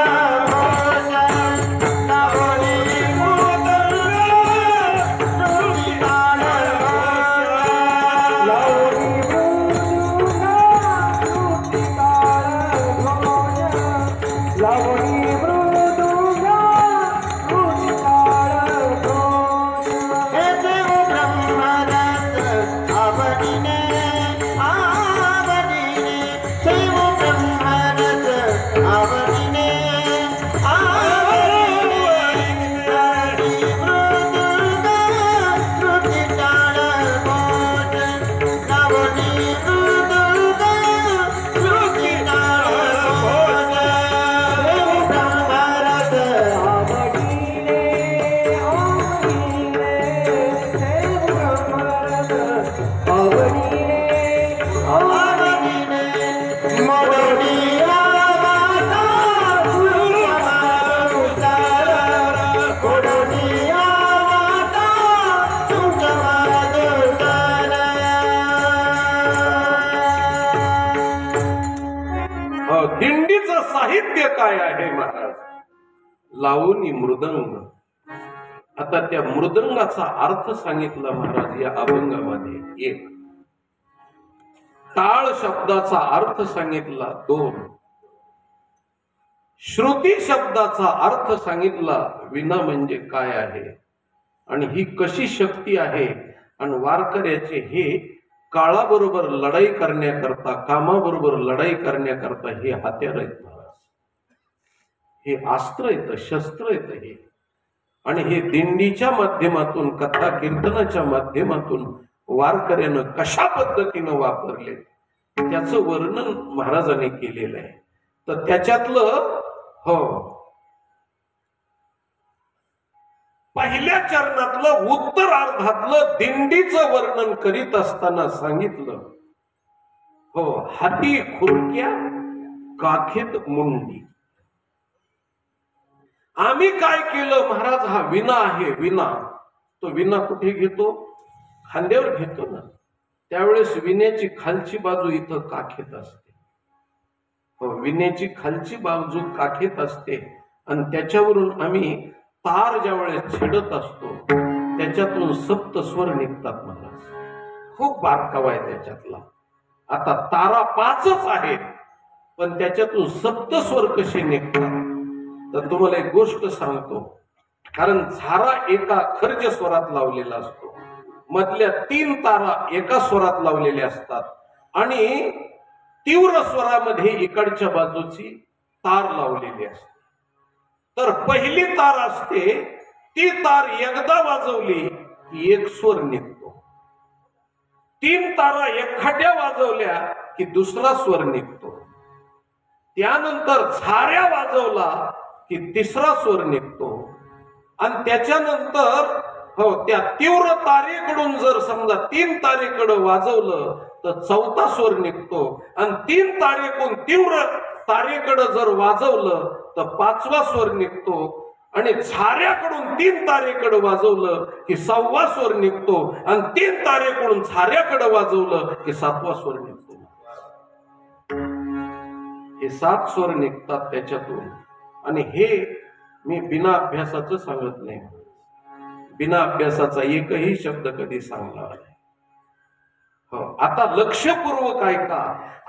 [SPEAKER 1] दिंडीचं साहित्य काय आहे महाराज? लावणी मृदंग. आता त्या मृदंगाचा अर्थ सांगितला महाराज या अभंगामध्ये. एक टाळ शब्दाचा अर्थ सांगितला. दोन श्रुती शब्दाचा अर्थ सांगितला. विना म्हणजे काय आहे आणि ही कशी शक्ती आहे आणि वारकऱ्याचे हे काळाबरोबर लढाई करण्याकरता, कामाबरोबर लढाई करण्याकरता हे हत्यार आहेत महाराज. हे अस्त्र येतं, शस्त्र येतं हे. आणि हे दिंडीच्या माध्यमातून, कथा कीर्तनाच्या माध्यमातून वारकऱ्यानं कशा पद्धतीनं वापरले त्याचं वर्णन महाराजांनी केलेलं आहे. तर त्याच्यातलं पहिल्या चरणातलं उत्तरार्धातलं दिंडीचं वर्णन करीत असताना सांगितलं हाती खुरक्या काखेत मुंडी. आम्ही काय केलं महाराज? हा विना आहे. विना तो विना कुठे घेतो? खांद्यावर घेतो ना. त्यावेळेस विण्याची खालची बाजू इथं काखेत असते. विण्याची खालची बाजू काखेत असते आणि त्याच्यावरून आम्ही तार ज्या वेळेस छेडत असतो त्याच्यातून सप्त स्वर निघतात महाराज. खूप बारकावा आहे त्याच्यातला. आता तारा 5च आहेत पण त्याच्यातून सप्त स्वर कसे निघतात तर तुम्हाला एक गोष्ट सांगतो. कारण झारा एका खर्ज स्वरात लावलेला असतो, मधल्या 3 तारा एका स्वरात लावलेल्या असतात आणि तीव्र स्वरामध्ये इकडच्या बाजूची तार लावलेली असते. तर पहिली तार असते ती तार एकदा वाजवली की एक स्वर निघतो. 3 तारा एकखट्या वाजवल्या की दुसरा स्वर निघतो. त्यानंतर झाऱ्या वाजवला की तिसरा स्वर निघतो आणि त्याच्यानंतर त्या तीव्र तारेकडून जर समजा 3 तारेकडे वाजवलं तर 4था स्वर निघतो आणि 3 तारेकडून तीव्र तारेकडे जर वाजवलं तर 5वा स्वर निघतो आणि झाऱ्याकडून 3 तारेकडे वाजवलं की 6वा स्वर निघतो आणि 3 तारेकडून झाऱ्याकडे वाजवलं की 7वा स्वर निघतो. हे 7 स्वर निघतात त्याच्यातून. आणि हे मी बिना अभ्यासाचं सांगत नाही. बिना अभ्यासाचा एकही शब्द कधी सांगणार नाही. आता लक्षपूर्वक ऐका.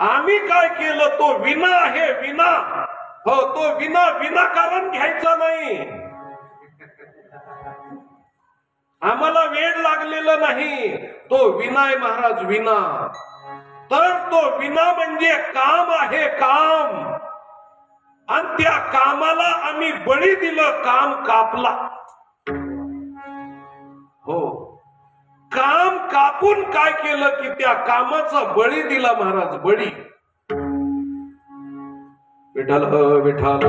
[SPEAKER 1] आम्ही काय केलं? तो विना आहे. विना तो विना विनाकारण घ्यायचा नाही. आम्हाला वेळ लागलेला नाही. तो विना आहे महाराज. विना तर तो विना म्हणजे काम आहे, काम. आणि त्या कामाला आम्ही बळी दिलं, काम कापला. हो, काम कापून काय केलं की त्या कामाचा बळी दिला महाराज, बळी. विठ्ठल विठ्ठल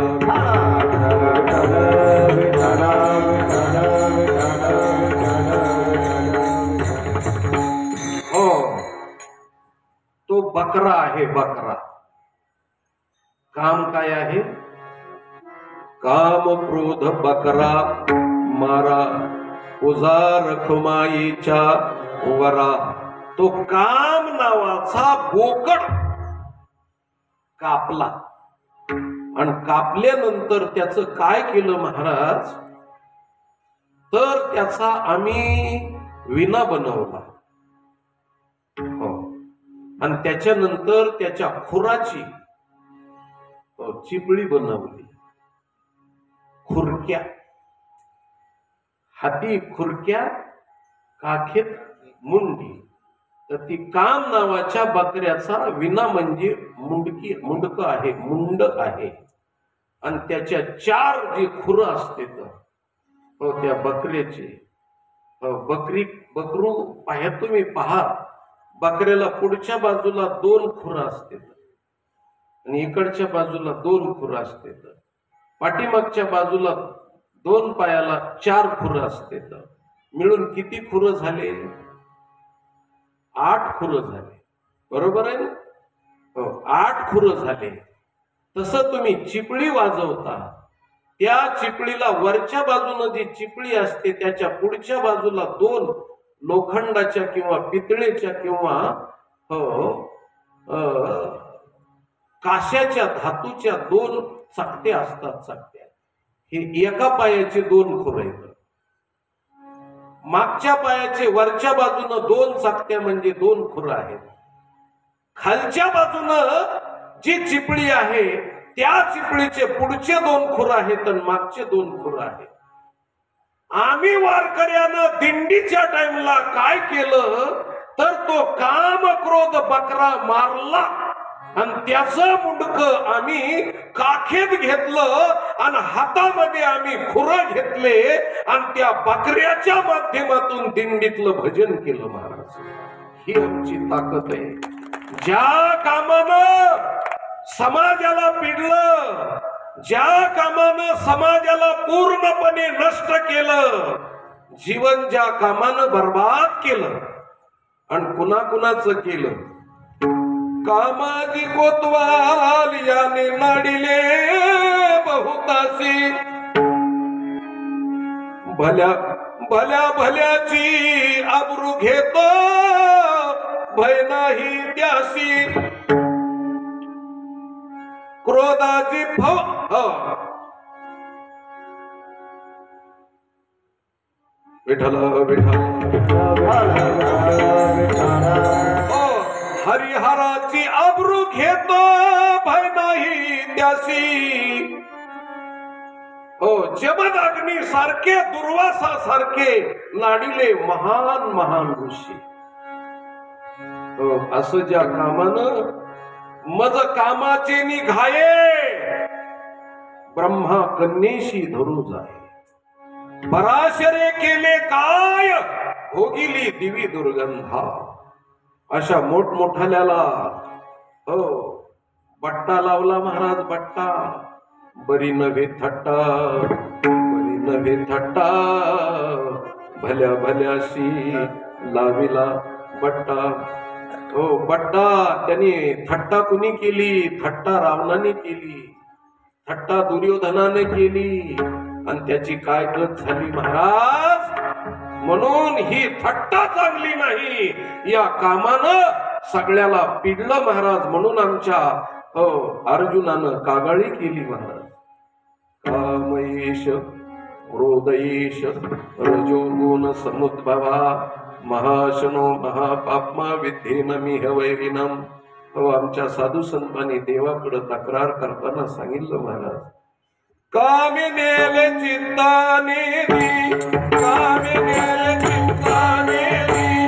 [SPEAKER 1] हो, तो बकरा आहे, बकरा. काम काय आहे? काम क्रोध बकरा मारा, उजार खुमाईच्या वरा. तो काम नावाचा बोकड कापला. आणि कापल्यानंतर त्याचं काय केलं महाराज, तर त्याचा आम्ही विना बनवला. हो, आणि त्याच्यानंतर त्याच्या खुराची चिपळी बनवली. खुरक्या, हाती खुरक्या, काखेत मुंडी. तर ती काम नावाच्या बकऱ्याचा विना म्हणजे मुंडकी, मुंडक आहे, मुंड आहे. आणि त्याच्या 4 जे खुर असते त्या बकऱ्याचे. बकरू पाह्या तुम्ही, पहा, बकऱ्याला पुढच्या बाजूला 2 खुर असते आणि इकडच्या बाजूला 2 खुर असते. पाठीमागच्या बाजूला 2 पायाला 4 खुर असते. मिळून किती खुर झाले? 8 खुर झाले. बरोबर आहे ना? हो, 8 खुर झाले. तसं तुम्ही चिपळी वाजवता, त्या चिपळीला वरच्या बाजूने जी चिपळी असते त्याच्या पुढच्या बाजूला 2 लोखंडाच्या किंवा पितळेच्या किंवा काश्याच्या, धातूच्या 2 चकत्या असतात. चकत्या हे एका पायाचे 2 खुर आहेत. मागच्या पायाचे वरच्या बाजूने 2 चकत्या म्हणजे 2 खुर आहेत. खालच्या बाजूनं जी चिपळी आहे त्या चिपळीचे पुढचे 2 खुर आहेत आणि मागचे 2 खुर आहेत. आम्ही वारकऱ्यानं दिंडीच्या टाइमला काय केलं, तर तो काम क्रोध बकरा मारला आणि त्याचं मुंडक आम्ही काखेत घेतलं आणि हातामध्ये आम्ही खुरं घेतले आणि त्या बकऱ्याच्या माध्यमातून दिंडीतलं भजन केलं महाराज. ही आमची ताकद आहे. ज्या कामानं समाजाला पिडलं, ज्या कामानं समाजाला पूर्णपणे नष्ट केलं, जीवन ज्या कामानं बर्बाद केलं आणि कुणाकुणाचं केलं, कामाजी कोतवाल याने नाडिले बहुतासी, भल्या भल्या भल्याची आबरू घेतो भय नाही त्यासी, क्रोधाची विठ्ठल विठ्ठल हरिहराची आबरू घेतो भय नाही त्यासी. हो, जमदग्नी सारखे, दुर्वासा सारखे नाडिले महान महान ऋषी. हो, असं ज्या कामानं मज कामाचे निघाये, ब्रह्मा कन्येशी धरू जाय. पराशरे केले काय, भोगिली दिवी दुर्गंधा. अशा मोठमोठाल्याला हो बट्टा लावला महाराज, बट्टा. बरी नव्हे थट्टा, बरी नव्हे थट्टा, भल्या भल्याशी लाविला बट्टा. हो, बट्टा त्यांनी थट्टा कुणी केली? थट्टा रावणाने केली, थट्टा दुर्योधनाने केली आणि त्याची काय गत झाली महाराज. म्हणून ही थट्टा चांगली नाही, या कामानं सगळ्याला पिडलं महाराज. म्हणून आमच्या अर्जुनानं कागाळी केली महाराज. कामयेश क्रोधयेश रजोगुण समुद्भवा, महाशनो महापाप्मा विद्धेन मिह वैरिणम. आमच्या साधू संतांनी देवाकडे तक्रार करताना सांगितलं महाराज, कामे नेले चित्ताने दी, कामे नेले चित्ताने दी,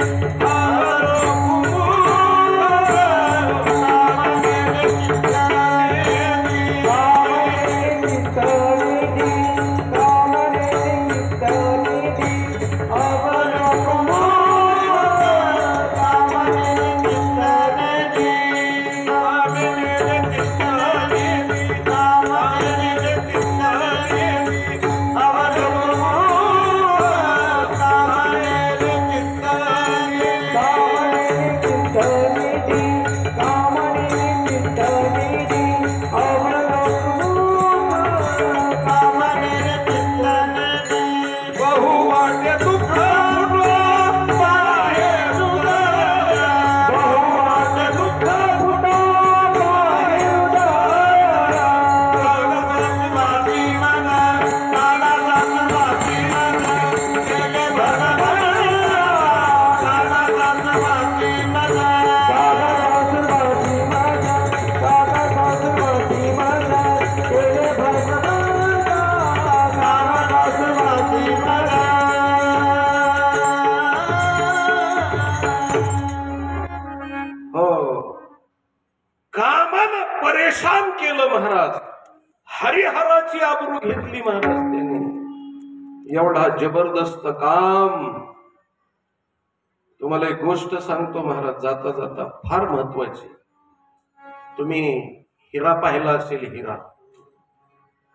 [SPEAKER 1] परेशान केलं महाराज. हरिहराची आबरू घेतली महाराज त्यांनी. एवढा जबरदस्त काम. तुम्हाला एक गोष्ट सांगतो महाराज जाता जाता, फार महत्वाची. तुम्ही हिरा पाहिला असेल, हिरा.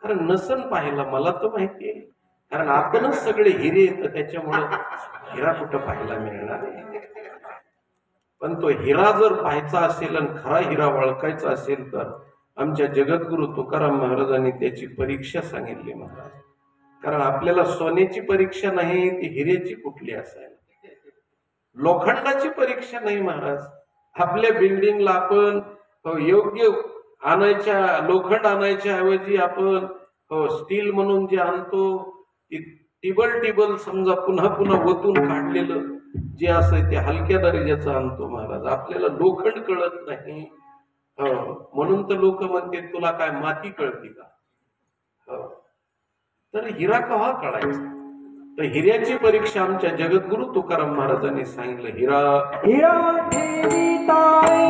[SPEAKER 1] कारण नसन पाहिला, मला तर माहिती आहे, कारण आपणच सगळे हिरे येतं, त्याच्यामुळे हिरा कुठं पाहायला मिळणार आहे. पण तो हिरा जर पाहायचा असेल आणि खरा हिरा ओळखायचा असेल तर आमच्या जगद्गुरु तुकाराम महाराजांनी त्याची परीक्षा सांगितली महाराज. कारण आपल्याला सोन्याची परीक्षा नाही, ती हिऱ्याची कुठली असायला. लोखंडाची परीक्षा नाही महाराज. आपल्या बिल्डिंगला आपण योग्य आणायच्या, लोखंड आणायच्या ऐवजी आपण स्टील म्हणून जे आणतो, टिबल समजा पुन्हा पुन्हा ओतून काढलेलं जे असं ते हलक्या दर्जाचं आणतो महाराज. आपल्याला लोखंड कळत नाही. म्हणून तर लोक म्हणते तुला काय माती कळते का. तर हिरा कवा कळायचा. तर हिऱ्याची परीक्षा आमच्या जगद्गुरु तुकाराम महाराजांनी सांगितलं. हिरा
[SPEAKER 2] हिरा ठेवी ताई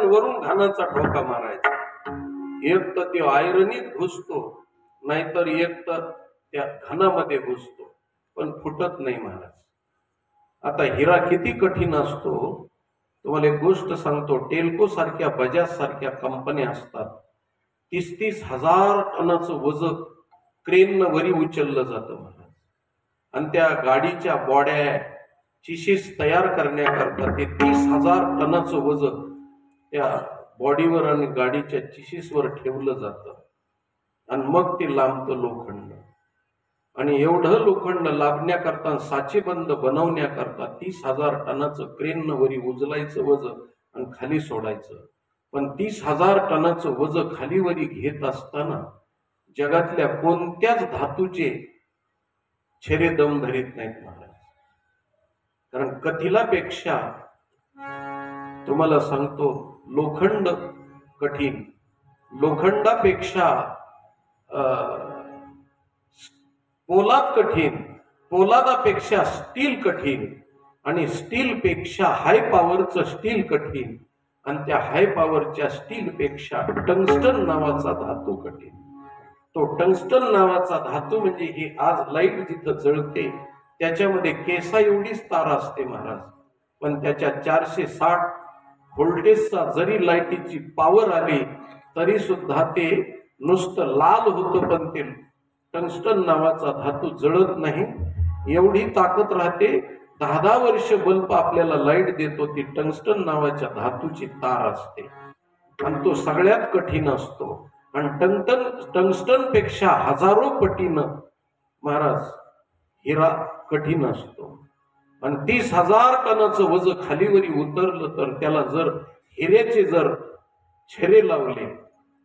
[SPEAKER 1] वरून घानाचा ठोका मारायचा. एक तर ते आयरनीत घुसतो, नाहीतर एक तर त्या घनामध्ये घुसतो, पण फुटत नाही महाराज. आता हिरा किती कठीण असतो तुम्हाला एक गोष्ट सांगतो. टेल्को सारख्या, बजाज सारख्या कंपन्या असतात, 30-30 हजार टनाचं वजन क्रेननं वरी उचललं जातं महाराज. आणि त्या गाडीच्या बॉड्या चिशीस तयार करण्याकरता ते 30,000 टनाचं वजन त्या बॉडीवर आणि गाडीच्या चिशीसवर ठेवलं जातं. आणि मग ते लांबतं लोखंड. आणि एवढं लोखंड लाभण्याकरता, साचेबंद बनवण्याकरता 30,000 टनाचं क्रेननं वरी उचलायचं वजन आणि खाली सोडायचं. पण 30,000 टनाचं वजन खाली वरी घेत असताना जगातल्या कोणत्याच धातूचे छेरे दम धरीत नाहीत महाराज. कारण कथिलापेक्षा तुम्हाला सांगतो लोखंड कठीण. लोखंडापेक्षा पोलाद कठीण, पोलादापेक्षा स्टील कठीण, आणि स्टीलपेक्षा हाय पॉवरचं स्टील कठीण, आणि त्या हाय पॉवरच्या स्टीलपेक्षा टंगस्टन नावाचा धातू कठीण. तो टंगस्टन नावाचा धातू म्हणजे ही आज लाईट जिथं जळते त्याच्यामध्ये केसा एवढीच तार असते महाराज. पण त्याच्या 460 व्होल्टेजचा जरी लाईटीची पॉवर आली तरी सुद्धा ते नुसतं लाल होतं, पण ते टंगस्टन नावाचा धातू जळत नाही. एवढी ताकद राहते. 10-10 वर्ष बल्ब आपल्याला लाईट देतो, ती टंगस्टन नावाच्या धातूची तार असते. आणि तो सगळ्यात कठीण असतो. आणि टंगस्टन पेक्षा हजारो पटीनं महाराज हिरा कठीण असतो. आणि 30,000 टनाचं वजन खालीवरी उतरलं तर त्याला जर हिऱ्याचे जर छेरे लावले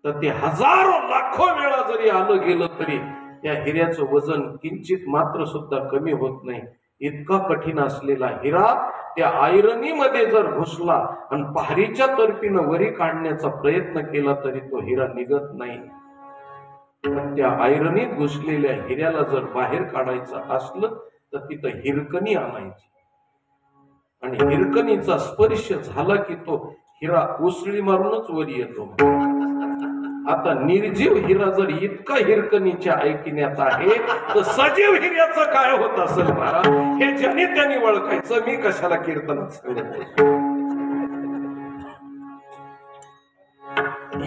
[SPEAKER 1] तर ते हजारो लाखो वेळा जरी आलं गेलं तरी त्या हिऱ्याचं वजन किंचित मात्र सुद्धा कमी होत नाही. इतका कठीण असलेला हिरा त्या आयरनीमध्ये जर घुसला आणि पहारीच्या तर्फीनं वरी काढण्याचा प्रयत्न केला तरी तो हिरा निघत नाही. पण त्या आयरनीत घुसलेल्या हिऱ्याला जर बाहेर काढायचं असलं तर तिथं हिरकणी आणायची. आणि हिरकणीचा स्पर्श झाला की तो हिरा उसळी मारूनच वरी येतो. आता निर्जीव हिरा जर इतका हिरकणीच्या ऐकण्यात आहे तर सजीव हिऱ्याचं काय होत असेल महाराज, हे ज्याने त्यांनी ओळखायचं. मी कशाला कीर्तनात सांगतो.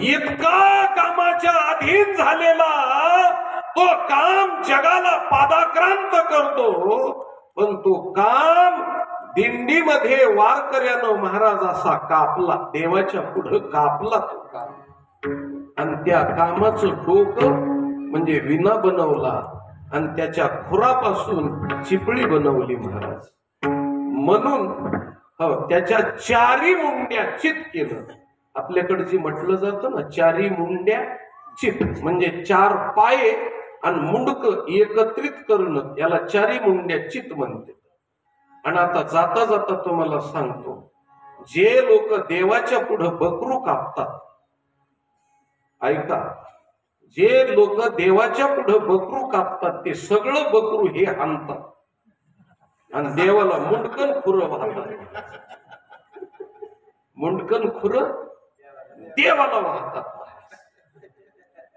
[SPEAKER 1] इतका कामाच्या अधीन झालेला तो काम जगाला पादाक्रांत करतो. पण तो काम दिंडीमध्ये वारकऱ्यानं महाराज असा कापला, देवाच्या पुढे कापला तो काम. आणि त्या कामाचं डोकं म्हणजे विना बनवला आणि त्याच्या खुरापासून चिपळी बनवली महाराज. म्हणून त्याच्या 4 मुंड्या चित केलं. आपल्याकडे जी म्हटलं जातं ना, चारी मुंड्या चित, म्हणजे 4 पाय आणि मुंडक एकत्रित करणं, याला चारी मुंड्या चित म्हणते. आणि आता जाता जाता तुम्हाला सांगतो, जे लोक देवाच्या पुढे बकरू कापतात, ऐका, जे लोक देवाच्या पुढे बकरू कापतात ते सगळं बकरू हे आणतात आणि देवाला मुंडकन खुरं वाहतात. मुंडकन खुरं देवाला वाहतात.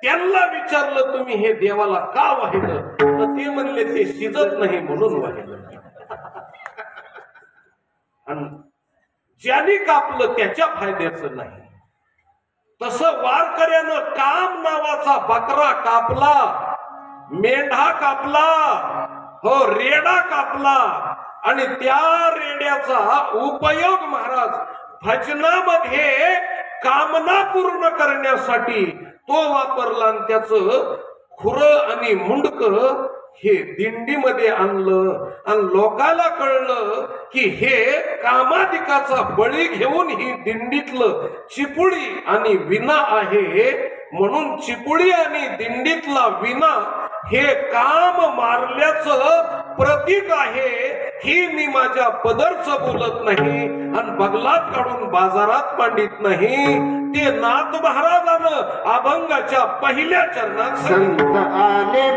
[SPEAKER 1] त्यांना विचारलं तुम्ही हे देवाला का वाहिलं, तर ते म्हणले ते शिजत नाही म्हणून वाहिलं. आणि ज्याने कापलं त्याच्या फायद्याचं नाही. तसं वारकऱ्यानं काम नावाचा बकरा कापला, मेंढा कापला, हो रेडा कापला, आणि त्या रेड्याचा उपयोग महाराज भजनामध्ये कामना पूर्ण करण्यासाठी तो वापरला. आणि त्याचं खुरं आणि मुंडक हे दिंडीमध्ये आणलं आणि लोकाला कळलं की हे कामाधिकाचा बळी घेऊन ही दिंडीतलं चिपुळी आणि विना आहे. म्हणून चिपुळी आणि दिंडीतला विना हे काम मारल्याचं प्रतीक आहे. ही मी माझ्या पदरचं बोलत नाही आणि बगलात काढून बाजारात मांडित नाही. ते नाथ महाराजानं अभंगाच्या पहिल्या चरणात
[SPEAKER 3] संत आले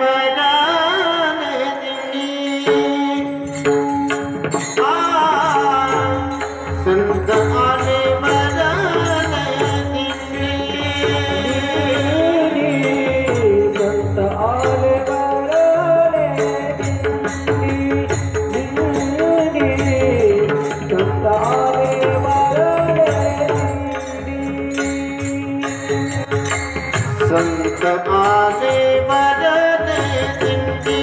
[SPEAKER 3] संत आले संत आले बरले दिंडी,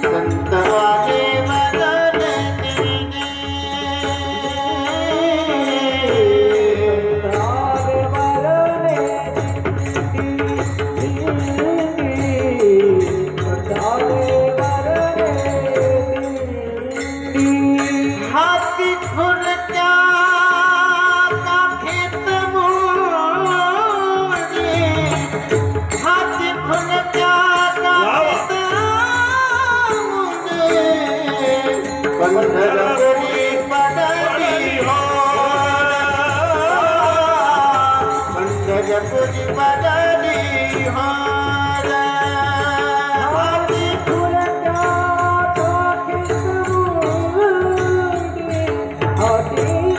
[SPEAKER 3] संत आले बरले दिंडी, हाथी खुलत्या पंढरपुरी बदली हो, पंढरपुरी बदली हो, हाथी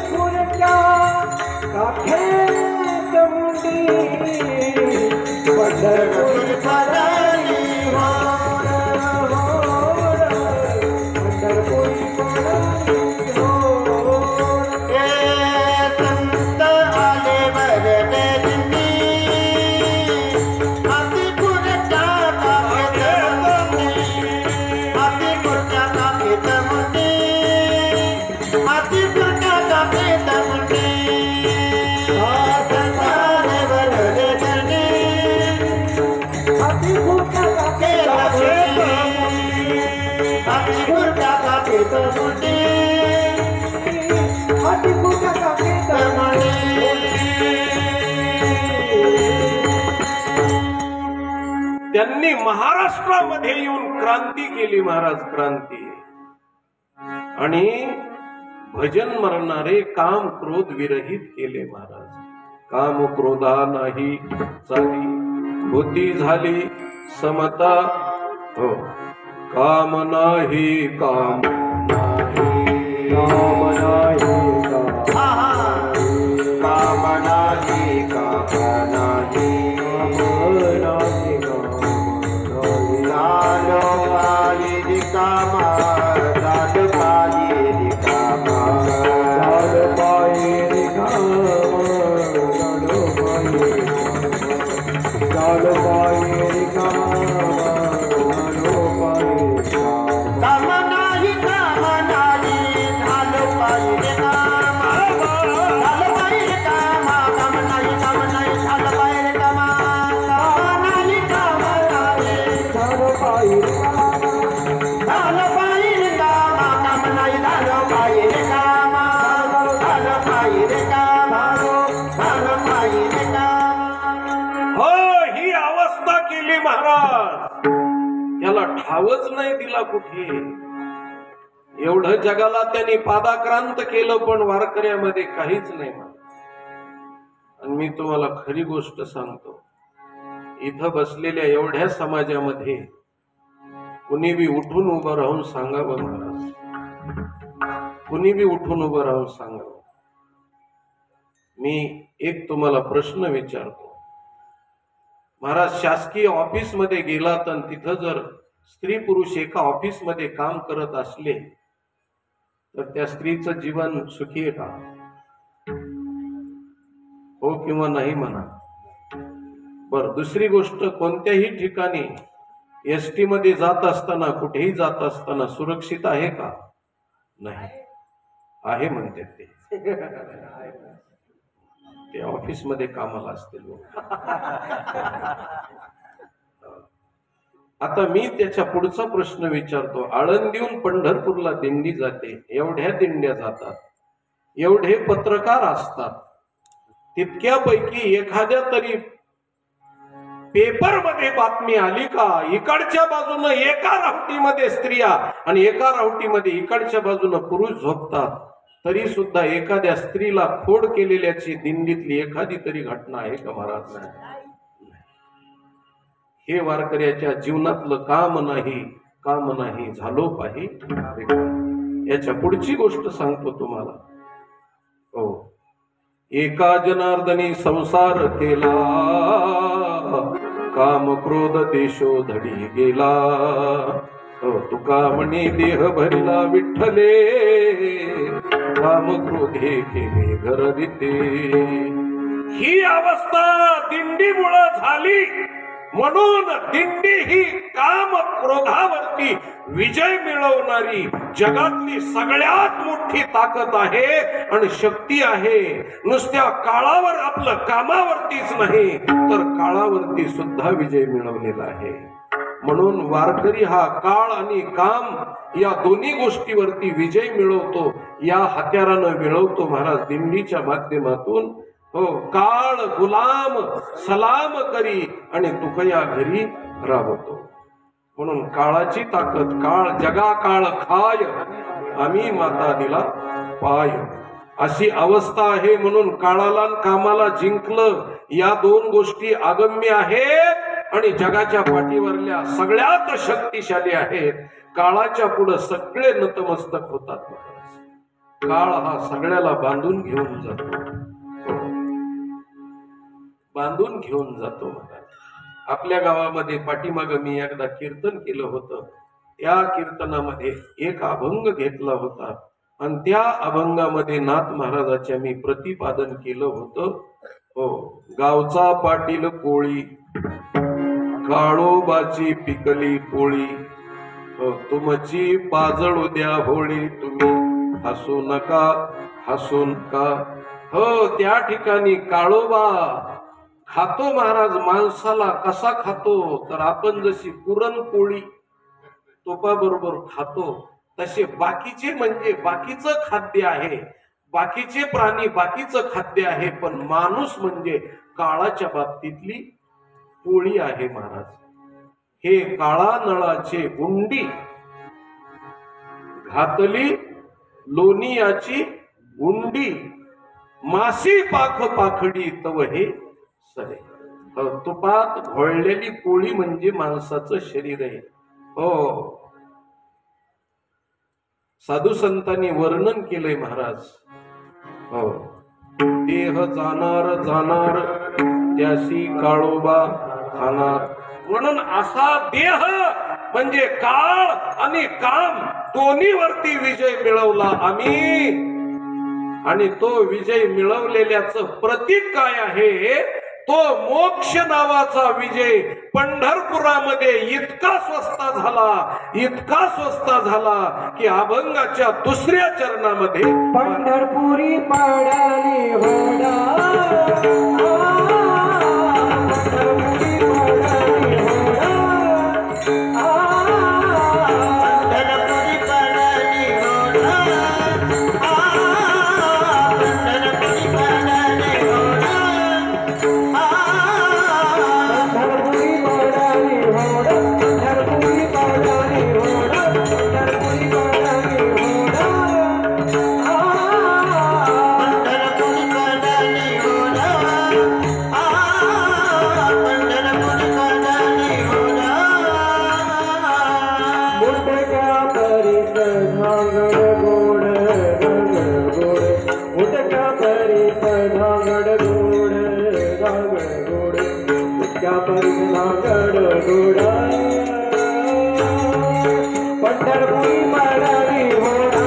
[SPEAKER 3] खुलत्या काठीत मुंडी, हाथी खुलत्या काठीत मुंडी, पंढरपुरी बदली हो,
[SPEAKER 1] त्यांनी महाराष्ट्रामध्ये येऊन क्रांती केली महाराज, क्रांती. आणि भजन म्हणणारे काम क्रोध विरहित केले महाराज. काम क्रोधा नाही चाली, होती झाली समता. हो, काम नाही, काम नाही, काम नाही,
[SPEAKER 3] काम नाही, काम नाही, लालो पायी रिकामा, लालो पायी रिकामा, लालो पायी रिकामा, लालो पायी रिकामा, लालो पायी रिकामा, काम नाही, काम नाही, लालो पायी रिकामा.
[SPEAKER 1] त्यांना ठावच नाही दिला कुठे. एवढं जगाला त्यांनी पादाक्रांत केलं, पण वारकऱ्यामध्ये काहीच नाही. आणि मी तुम्हाला खरी गोष्ट सांगतो, इथं बसलेल्या एवढ्या समाजामध्ये कुणी बी उठून उभं राहून सांगावं महाराज, कुणी बी उठून उभं राहून सांगावं. मी एक तुम्हाला प्रश्न विचारतो, महाराज शासकीय ऑफिस मध्ये गेलात आणि तिथं जर स्त्री पुरुष एका ऑफिस मध्ये काम करत असले तर त्या स्त्रीचं जीवन सुखी आहे का? हो किंवा नाही म्हणा. बर, दुसरी गोष्ट, कोणत्याही ठिकाणी एसटी मध्ये जात असताना, कुठेही जात असताना सुरक्षित आहे का? नाही आहे म्हणते ते ऑफिस मध्ये कामाला असते लोक. आता मी त्याच्या पुढचा प्रश्न विचारतो. आळंदीहून पंढरपूरला दिंडी जाते, एवढ्या दिंड्या जातात, एवढे पत्रकार असतात, तितक्यापैकी एखाद्या तरी पेपर मध्ये बातमी आली का इकडच्या बाजूनं एका रावटीमध्ये स्त्रिया आणि एका रावटीमध्ये इकडच्या बाजूनं पुरुष झोपतात, तरी सुद्धा एखाद्या स्त्रीला खोड केलेल्याची दिंडीतली एखादी तरी घटना आहे का महाराज? हे वारकऱ्याच्या जीवनातलं काम नाही झालो पाहिजे. याच्या पुढची गोष्ट सांगतो तुम्हाला. हो, एका जनार्दनी संसार केला, काम क्रोध देशो धडी गेला. तुका म्हणे देह भरिला विठ्ठले, काम क्रोधे केले घर रीते. ही अवस्था दिंडीमुळे झाली, म्हणून दिंडी ही काम क्रोधावरती विजय मिळवणारी जगातली सगळ्यात मोठी ताकद आहे आणि शक्ती आहे. नुसत्या काळावर, आपलं कामावरतीच नाही तर काळावरती सुद्धा विजय मिळवलेला आहे. म्हणून वारकरी हा काळ आणि काम या दोन्ही गोष्टीवरती विजय मिळवतो, या हत्यारानं मिळवतो महाराज दिंडीच्या माध्यमातून. हो, काळ गुलाम सलाम करी आणि तुकया घरी राबतो. म्हणून काळाची ताकद, काळ जगा काळ खाय, आम्ही माता दिला पाय, अशी अवस्था आहे. म्हणून काळाला आणि कामाला जिंकलं, या दोन गोष्टी अगम्य आहेत आणि जगाच्या पाठीवरल्या सगळ्यात शक्तिशाली आहेत. काळाच्या पुढे सगळे नतमस्तक होतात महाराज. काळ हा सगळ्याला बांधून घेऊन जातो, बांधून घेऊन जातो महाराज. आपल्या गावामध्ये पाठीमाग मी एकदा कीर्तन केलं होतं. त्या कीर्तनामध्ये एक अभंग घेतला होता आणि त्या अभंगामध्ये नाथ महाराजाच्या मी प्रतिपादन केलं होतं. हो, गावचा पाटील कोळी, काळोबाची पिकली पोळी, तुमची पाजळ उद्या होळी, तुम्ही हसू नका हसू नका. हो, त्या ठिकाणी काळोबा खातो महाराज माणसाला. कसा खातो तर आपण जशी पुरणपोळी तुपाबरोबर खातो तसे बाकीचे, म्हणजे बाकीचं खाद्य आहे, बाकीचे प्राणी बाकीचं खाद्य आहे, पण माणूस म्हणजे काळाच्या बाबतीतली पोळी आहे महाराज. हे काळा नळाचे उंडी घातली लोणियाची उंडी, मासी पाख पाखडी तव हे सरे. तुपात घोळलेली पोळी म्हणजे माणसाचं शरीर आहे. हो, साधू संतांनी वर्णन केलंय महाराज. हो, देह जाणार जाणार त्याशी काळोबा खाणार. म्हणून असा देह म्हणजे काळ आणि काम दोन्हीवरती विजय मिळवला आम्ही. आणि तो विजय मिळवलेल्याचं प्रतीक काय आहे? तो मोक्ष नावाचा विजय पंढरपुरामध्ये इतका स्वस्त झाला की अभंगाच्या दुसऱ्या चरणामध्ये
[SPEAKER 2] पंढरपुरी पडाली होडा, पंढरपुरी पडाली होडा, पंढरपुरी पडाली धांगड गोड धांगड गोड त्या परस धांगड गोड पंढरपुरी पडाली होडा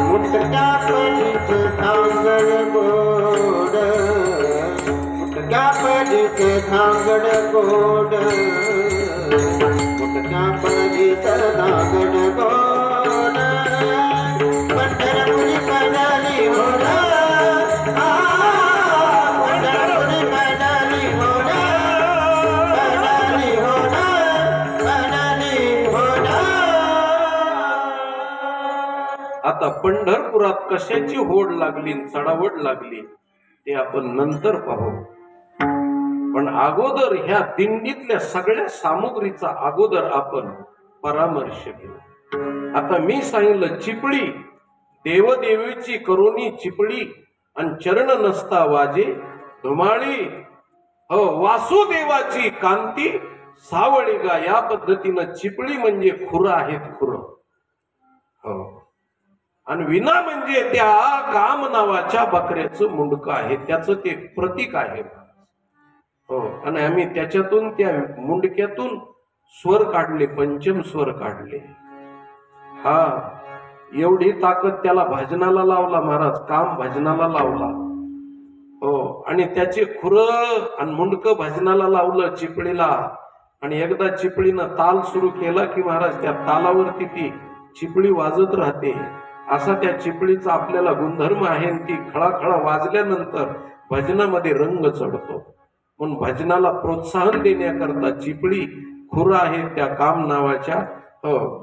[SPEAKER 3] मुटक्या पडीत धांगड गोड मुटक्या पडीत धांगड गोड मुटक्या पडीत धांगड गोड पंढरपुरी पडाली होडा पंढरपुरी पडाली होडा पडाली होडा पडाली होडा.
[SPEAKER 1] आता पंढरपुरात कशाची होड लागली चढावड लागली ते आपण नंतर पाहू. पण अगोदर ह्या दिंडीतल्या सगळ्या सामुग्रीचा अगोदर आपण परामर्श घेऊ. आता मी सांगितलं चिपळी देवदेवीची करोनी चिपळी आणि चरण नसता वाजे धुमाळी वासुदेवाची कांती सावळी गा. या पद्धतीनं चिपळी म्हणजे खुरं आहेत खुरं. हो आणि विना म्हणजे त्या काम नावाच्या बकऱ्याचं मुंडकं आहे त्याचं ते प्रतीक आहे. हो आणि आम्ही त्याच्यातून त्या मुंडक्यातून स्वर काढले पंचम स्वर काढले. हा एवढी ताकद त्याला भजनाला लावला महाराज काम भजनाला लावला. हो आणि त्याचे खुरं आणि मुंडकं भजनाला लावलं चिपळीला. आणि एकदा चिपळीनं ताल सुरू केला की महाराज त्या तालावरती ती चिपळी वाजत राहते. असा त्या चिपळीचा आपल्याला गुणधर्म आहे. ती खळाखळा वाजल्यानंतर भजनामध्ये रंग चढतो. म्हणून भजनाला प्रोत्साहन देण्याकरता चिपळी खुरं आहे त्या काम नावाच्या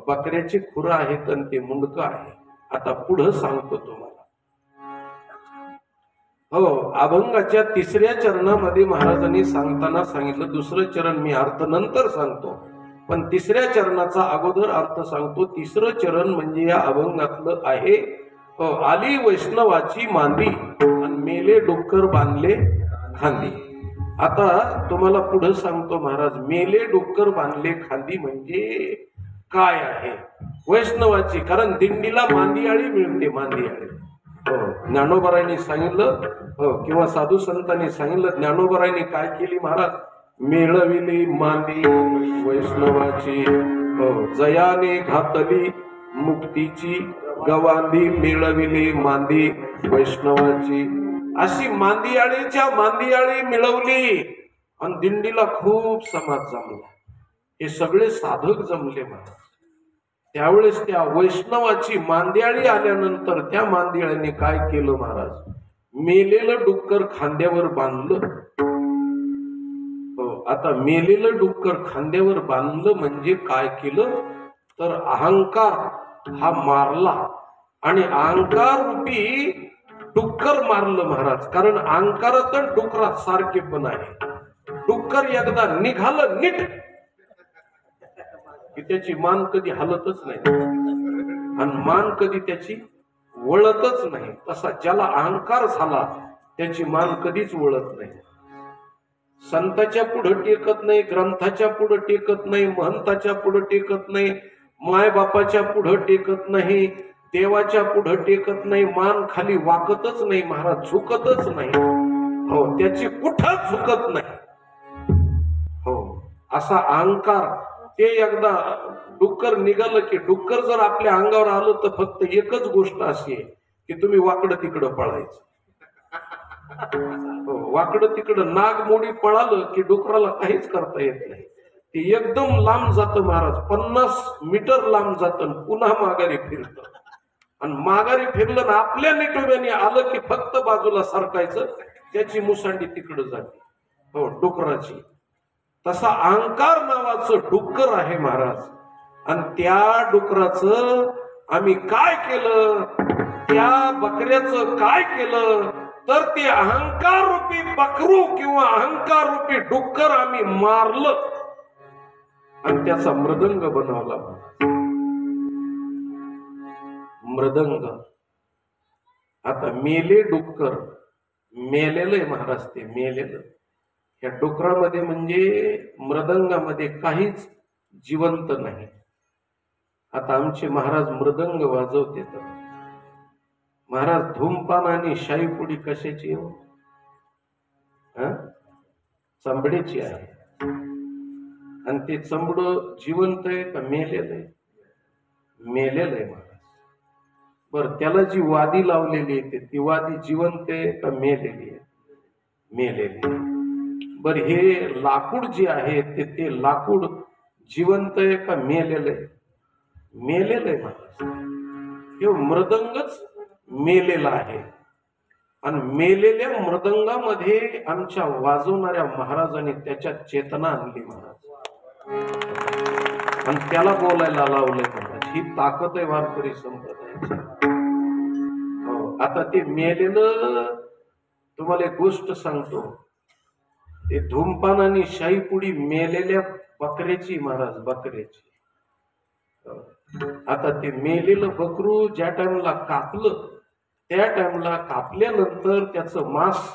[SPEAKER 1] बकऱ्याची खुरं आहेत आणि ते मुंडकं आहे. आता पुढं सांगतो तुम्हाला. हो अभंगाच्या तिसऱ्या चरणामध्ये महाराजांनी सांगताना सांगितलं. दुसरं चरण मी अर्थ नंतर सांगतो पण तिसऱ्या चरणाचा अगोदर अर्थ सांगतो. तिसरं चरण म्हणजे या अभंगातलं आहे आली वैष्णवाची मांदी आणि मेले डुक्कर बांधले खांदी. आता तुम्हाला पुढे सांगतो महाराज मेले डुक्कर बांधले खांदी म्हणजे काय आहे. वैष्णवाची कारण दिंडीला मांदियाळी मिळते मांदियाळी. हो ज्ञानोबरायांनी सांगितलं किंवा साधू संतांनी सांगितलं. ज्ञानोबरायांनी काय केली महाराज मिळविली मांदी वैष्णवाची जयाने घातली मुक्तीची गवांधी मिळविली मांदी वैष्णवाची. अशी मांदियाळीच्या मांदियाळी मिळवली आणि दिंडीला खूप समाज जमला. हे सगळे साधक जमले महाराज. त्यावेळेस त्या वैष्णवाची मांदियाळी आल्यानंतर त्या मांदियाळीने काय केलं महाराज मेलेलं डुक्कर खांद्यावर बांधलं. आता मेलेलं डुक्कर खांद्यावर बांधलं म्हणजे काय केलं तर अहंकार हा मारला आणि अहंकार रूपी डुक्कर मारलं महाराज. कारण अहंकारात डुकरात सारखे पण आहे. डुक्कर एकदा निघालं नीट की त्याची मान कधी हलतच नाही आणि मान कधी त्याची वळतच नाही. तसा ज्याला अहंकार झाला त्याची मान कधीच वळत नाही. संताच्या पुढे टेकत नाही, ग्रंथाच्या पुढे टेकत नाही, महंताच्या पुढे टेकत नाही, मायबापाच्या पुढे टेकत नाही, देवाच्या पुढे टेकत नाही. मान खाली वाकतच नाही महाराज झुकतच नाही. हो त्याची कुठं झुकत नाही. हो असा अहंकार ते एकदा डुक्कर निघालं की डुक्कर जर आपल्या अंगावर आलं तर फक्त एकच गोष्ट अशी आहे की तुम्ही वाकडं तिकडं पळायचं. वाकडं तिकडं नागमोडी पळालं की डुकराला काहीच करता येत नाही. ते एकदम लांब जातं महाराज 50 मीटर लांब जातं पुन्हा माघारी फिरतं आणि माघारी फिरलं ना आपल्या निटोब्याने आलं की फक्त बाजूला सरकायचं. त्याची मुसांडी तिकडं जाते. हो डुकराची. तसा अहंकार नावाचं डुक्कर आहे महाराज. आणि त्या डुकराचं आम्ही काय केलं त्या बकऱ्याचं काय केलं तर ते अहंकार रूपी बकरू किंवा अहंकार रूपी डुक्कर आम्ही मारलं आणि त्याचा मृदंग बनवला. मृदंग. आता मेले डुक्कर मेलेलं आहे महाराज. ते मेलेलं या डुकरामध्ये म्हणजे मृदंगामध्ये काहीच जिवंत नाही. आता आमचे महाराज मृदंग वाजवते तर महाराज धूमपान आणि शाईपुडी कशाची हो? चंबडेची आहे. आणि ते चंबड जिवंत आहे का मेलेलं आहे? मेलेलं आहे महाराज. बर, त्याला जी वादी लावलेली आहे ती वादी जिवंत आहे का मेलेली आहे? मेलेली आहे. बर, हे लाकूड जे आहे ते लाकूड जिवंत आहे का मेलेलं आहे? मेलेलं आहे महाराज. हे मृदंगच मेलेला आहे. आणि मेलेल्या मृदंगामध्ये आमच्या वाजवणाऱ्या महाराजांनी त्याच्यात चेतना आणली महाराज, आणि त्याला बोलायला लावलंय महाराज. ही ताकद आहे वारकरी संप्रदायाची. आता ते मेलेलं, तुम्हाला एक गोष्ट सांगतो, ते धूमपान आणि शाईपुडी मेलेल्या बकऱ्याची महाराज, बकऱ्याची. आता ते मेलेलं बकरू ज्या टाइमला कापलं, त्या टाइमला कापल्यानंतर त्याचं मांस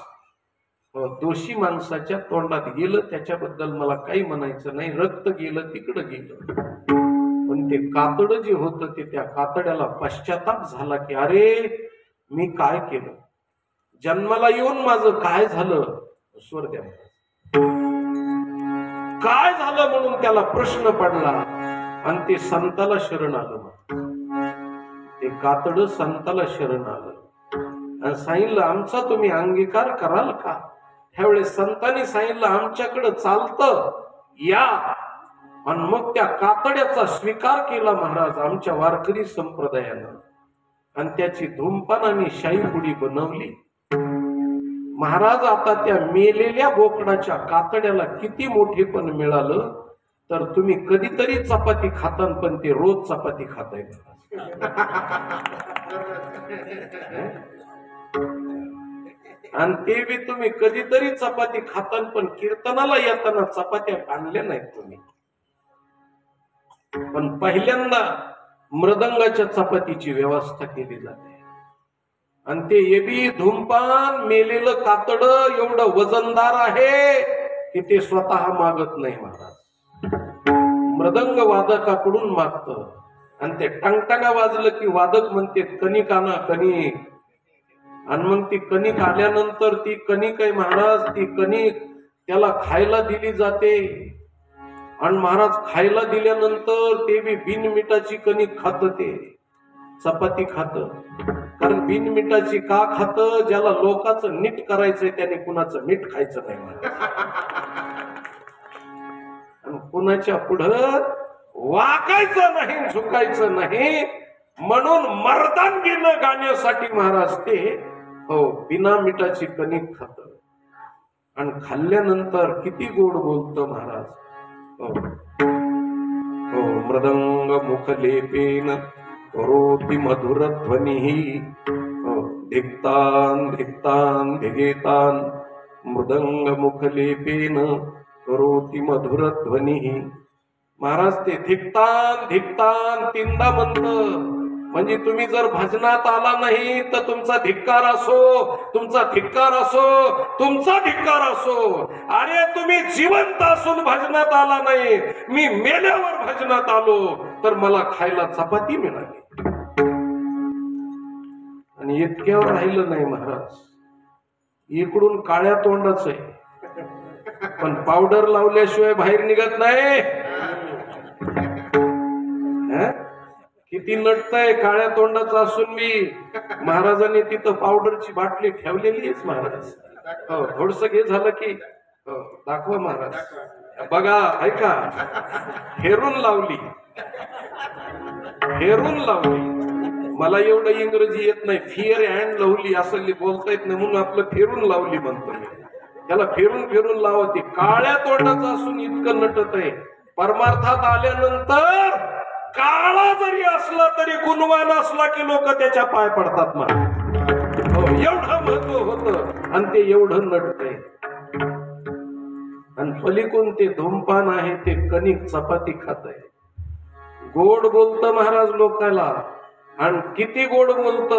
[SPEAKER 1] दोषी माणसाच्या तोंडात गेलं. त्याच्याबद्दल मला काही म्हणायचं नाही, रक्त गेलं तिकडं गेलं. पण ते कातड जे होतं ते त्या कातड्याला पश्चाताप झाला की अरे मी काय केलं, जन्माला येऊन माझं काय झालं, स्वर द्या, काय झालं म्हणून त्याला प्रश्न पडला. आणि ते संताला शरण आलं. ते कातड संताला शरण आलं आणि सांगितलं आमचा तुम्ही अंगीकार कराल का? त्यावेळेस संतांनी सांगितलं आमच्याकडे चालतं या. आणि मग त्या कातड्याचा स्वीकार केला महाराज आमच्या वारकरी संप्रदायानं, आणि त्याची धूमपान आणि शाईपुडी बनवली महाराज. आता त्या मेलेल्या बोकडाच्या कातड्याला किती मोठेपण मिळालं, तर तुम्ही कधीतरी चपाती खाता, पण ते रोज चपाती खाताय. आणि ते बी तुम्ही कधीतरी चपाती खाता, पण कीर्तनाला येताना चपात्या आणल्या नाहीत तुम्ही. पण पहिल्यांदा मृदंगाच्या चपातीची व्यवस्था केली जाते. आणि ते बी धूमपान मेलेलं कातड एवढं वजनदार आहे की ते स्वतः मागत नाही महाराज, मृदंग वादकाकडून मागत. आणि ते टंगटंगा वाजलं की वादक म्हणते कणिक आणा, कणिक. आणि मग ती कणिक आल्यानंतर ती कणिक आहे महाराज, ती कणिक त्याला खायला दिली जाते. आणि महाराज खायला दिल्यानंतर ते बी बिनमिठाची कणिक खात, ते चपाती खात. कारण बिनमिठाची का खात? ज्याला लोकांचं नीट करायचंय त्याने कुणाचं नीट खायचं नाही महाराज. कुणाच्या पुढं वाकायचं नाही, झुकायचं नाही. म्हणून मर्दानगीनं गाण्यासाठी महाराज ते बिना मिठाची कणिक खात. आणि खाल्ल्यानंतर किती गोड बोलतो महाराज. मृदंग मुखलेपेन करोति मधुर ध्वनी, धिक्तान धिक्तान धिगेतान मृदंग मुखलेपेन करोति मधुर ध्वनी. महाराज ते धिक्तान धिक्तान तीनदा म्हणतं. म्हणजे तुम्ही जर भजनात आला नाही तर तुमचा धिक्कार असो, तुमचा धिक्कार असो, तुमचा धिक्कार असो. अरे तुम्ही जिवंत असून भजनात आला नाही, मी मेल्यावर भजनात आलो तर मला खायला चपाती मिळाली. आणि इतक्यावर राहिलं नाही महाराज, इकडून काळ्या तोंडाच आहे पण पावडर लावल्याशिवाय बाहेर निघत नाही. किती नटतंय काळ्या तोंडाचं असून मी. महाराजांनी तिथं पावडरची बाटली ठेवलेलीच महाराज. थोडस घे झालं की दाखवा महाराज, बघा ऐका. हेरून लावली, हेरून लावली. मला एवढं इंग्रजी येत नाही, फिअर अँड लवली असं बोलता येत नाही, म्हणून आपलं फेरून लावली म्हणतो मी. त्याला फिरून फिरून लावते. काळ्या तोंडाचं असून इतकं नटत आहे. परमार्थात आल्यानंतर काळा जरी असला तरी गुणवान असला की लोक त्याच्या पाय पडतात मला. एवढं महत्व होत आणि ते एवढं नटतंय. आणि पलीकडून ते धूमपान आहे, ते कणिक चपाती खात आहे. गोड बोलत महाराज लोकाला. आणि किती गोड बोलत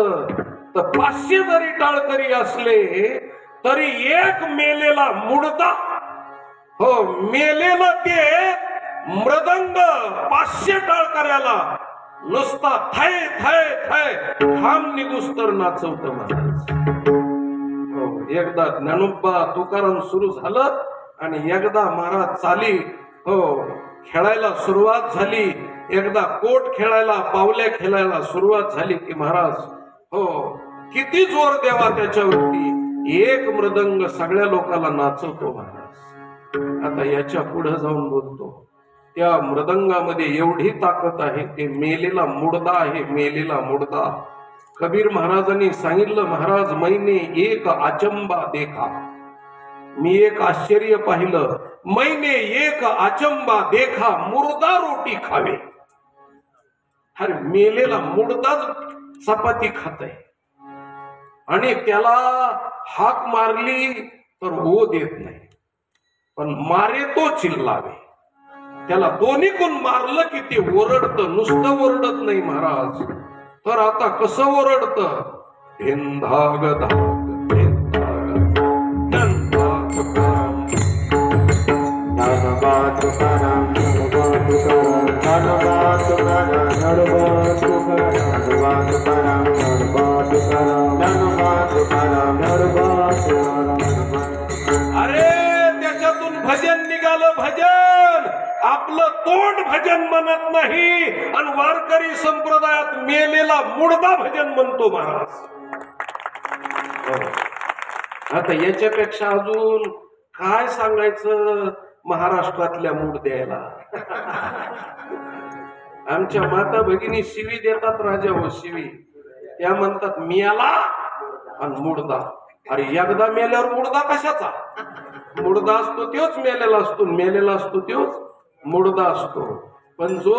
[SPEAKER 1] तर 500 जरी टाळकरी असले तरी एक मेलेला मुडदा, मेलेलं ते मृदंग 500 टाळकऱ्याला नुसता थय थय थय घाम निघुस तर नाचवत महाराज. हो, एकदा ज्ञानोबा तुकाराम सुरू झालं आणि एकदा महाराज चाली हो खेळायला सुरुवात झाली. एकदा कोट खेळायला पावल्या खेळायला सुरुवात झाली की महाराज हो किती जोर द्यावा त्याच्यावरती. एक मृदंग सगळ्या लोकांना नाचवतो महाराज. आता याच्या पुढे जाऊन बोलतो त्या मृदंगामध्ये एवढी ताकद आहे ते मेलेला मुडदा आहे. मेलेला मुडदा कबीर महाराजांनी सांगितलं महाराज मैंने एक अचंबा देखा. मी एक आश्चर्य पाहिलं. मैंने एक अचंबा देखा मुर्दा रोटी खावे. अरे मेलेला मुडदाच चपाती खात आहे आणि त्याला हाक मारली तर ओ देत नाही पण मारे तो चिल्लावे. त्याला दोन्ही कोण मारलं की ते ओरडत. नुसतं ओरडत नाही महाराज तर आता कसं ओरडत. धिंधाग धाग धिंधाग ज्ञानोबा तुकाराम
[SPEAKER 3] ज्ञानोबा तुकाराम ज्ञानोबा तुकाराम ज्ञानोबा तुकाराम ज्ञानोबा तुकाराम ज्ञानोबा तुकाराम ज्ञानोबा तुकाराम ज्ञानोबा तुकाराम.
[SPEAKER 1] अरे त्याच्यातून भजन निघालं. भजन आपलं तोंड भजन म्हणत नाही आणि वारकरी संप्रदायात मेलेला मुडदा भजन म्हणतो महाराज. आता याच्यापेक्षा अजून काय सांगायचं महाराष्ट्रातल्या मुडद्याला. आमच्या माता भगिनी शिवी देतात राजा हो शिवी. त्या म्हणतात मियाला आणि मुडदा. अरे एकदा मेल्यावर मुडदा कशाचा. मुडदा असतो तोच मेलेला असतो. मेलेला असतो तोच मुडदा असतो. पण जो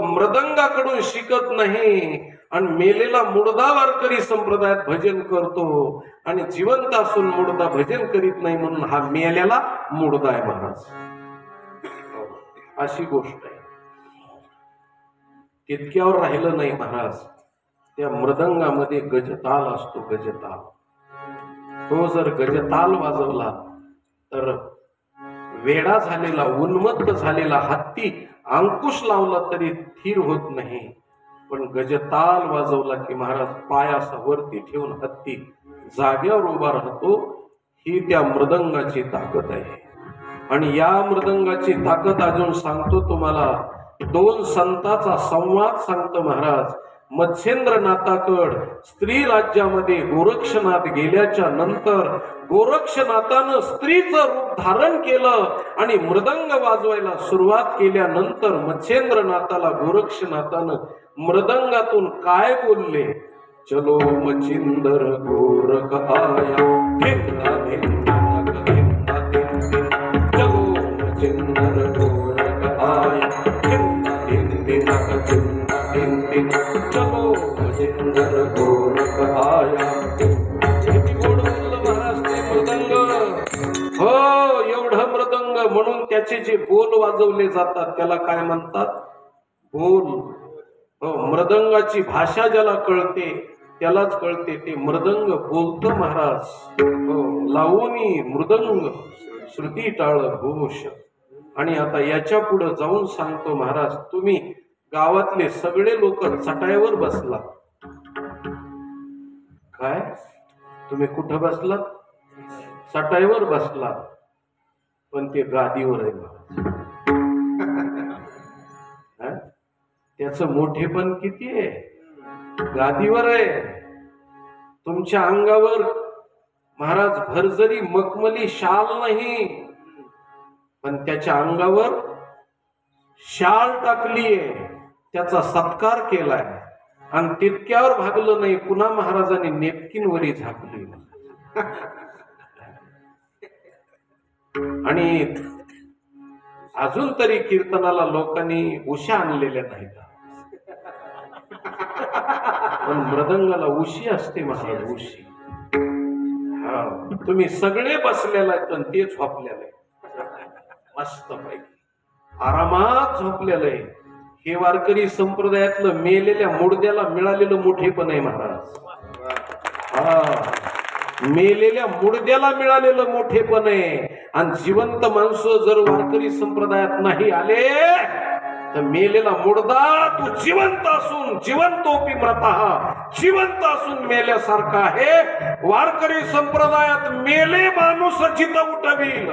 [SPEAKER 1] मृदंगाकडून शिकत नाही आणि मेलेला मुडदा वारकरी संप्रदायात भजन करतो आणि जिवंत असून मुडदा भजन करीत नाही म्हणून हा मेलेला मुडदा आहे महाराज. अशी गोष्ट आहे. तितक्यावर राहिलं नाही महाराज. त्या मृदंगामध्ये गजताल असतो. गजताल तो जर गजताल वाजवला तर वेडा झालेला उन्मत्त झालेला हत्ती अंकुश लावला तरी स्थिर होत नाही. पण गजताल वाजवला की महाराज पायासा वरती ठेवून हत्ती जाग्यावर उभा राहतो. ही त्या मृदंगाची ताकद आहे. आणि या मृदंगाची ताकद अजून सांगतो तुम्हाला. दोन संतांचा संवाद सांगतो महाराज. मत्स्येंद्रनाथाकड स्त्री राज्यामध्ये गोरक्षनाथ गेल्याच्या नंतर गोरक्षनाथानं स्त्रीचं रूप धारण केलं आणि मृदंग वाजवायला सुरुवात केल्यानंतर मत्स्येंद्रनाथाला गोरक्षनाथानं मृदंगातून काय बोलले. चलो मच्छिंदर गोरख आया धिंदा धिंदा धिंदा धिंदा. चलो मच्छिंदर गोरख आया धिंदा धिंदा धिंदा धिंदा. चलो मच्छिंदर गोरख आया. किती गोड बोललं महाराज ते मृदंग. हो एवढं मृदंग. म्हणून त्याचे जे बोल वाजवले जातात त्याला काय म्हणतात बोल. हो मृदंगाची भाषा ज्याला कळते त्यालाच कळते ते मृदंग बोलतो महाराज. हो लावणी मृदंग श्रुती टाळ घोष. आणि आता याच्या पुढे जाऊन सांगतो महाराज. तुम्ही गावातले सगळे लोक चटाईवर बसला. काय तुम्ही कुठं बसलात. चटाईवर बसला पण ते गादीवर आहे. त्याचं मोठेपण किती आहे. गादीवर आहे. तुमच्या अंगावर महाराज भरजरी मखमली शाल नाही पण त्याच्या अंगावर शाल टाकलीये. त्याचा सत्कार केलाय आणि तितक्यावर भागलं नाही. पुन्हा महाराजांनी नेपकिनवरी झाकली. आणि अजून तरी कीर्तनाला लोकांनी उशा आणलेल्या नाहीत. पण मृदंगाला उशी असते महाराज. उशी. हा तुम्ही सगळे बसलेला आहेत पण ते झोपलेलं आहे. मस्त पैकी आरामात झोपलेलं आहे. हे वारकरी संप्रदायातलं मेलेल्या मुडद्याला मिळालेलं मोठेपण आहे महाराज. हा मेलेल्या मुडद्याला मिळालेलं मोठेपण आहे. आणि जिवंत माणसं जर वारकरी संप्रदायात नाही आले तर मेलेला मुर्दा तू जिवंत असून जिवंतोपी मृतः, जिवंत असून मेल्यासारखा आहे. वारकरी संप्रदायात मेले माणूस जिथं उठवील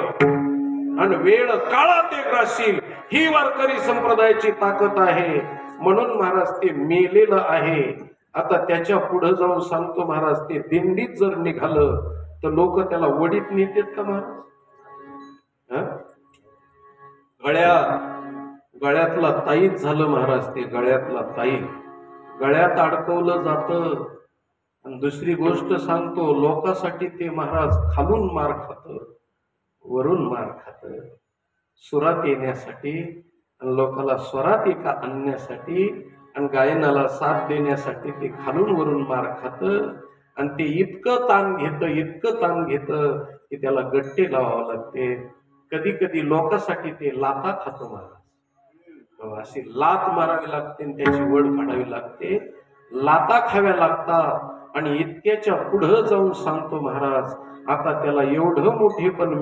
[SPEAKER 1] आणि वेळ काळा ते ग्रासील, ही वारकरी संप्रदायाची ताकद आहे. म्हणून महाराज ते मेलेलं आहे. आता त्याच्या पुढे जाऊन सांगतो महाराज, ते दिंडीत जर निघालं तर लोक त्याला वडीत नेतात का महाराज? गळ्यातला ताईत झालं महाराज. ते गळ्यातला ताईत गळ्यात अडकवलं जातं. आणि दुसरी गोष्ट सांगतो, लोकांसाठी ते महाराज खालून मार खात, वरून मार खात, सुरात येण्यासाठी आणि लोकाला स्वरात एका आणण्यासाठी आणि गायनाला साथ देण्यासाठी ते खालून वरून मार खात. आणि ते इतकं ताण घेतं की त्याला गट्टे लावावं लागते. कधी कधी लोकांसाठी ते लाता खातो महाराज. अशी लात मारावी लागते आणि त्याची वड काढावी लागते, लाता खाव्या लागतात. आणि इतक्याच्या पुढं जाऊन सांगतो महाराज, आता त्याला एवढं मोठेपण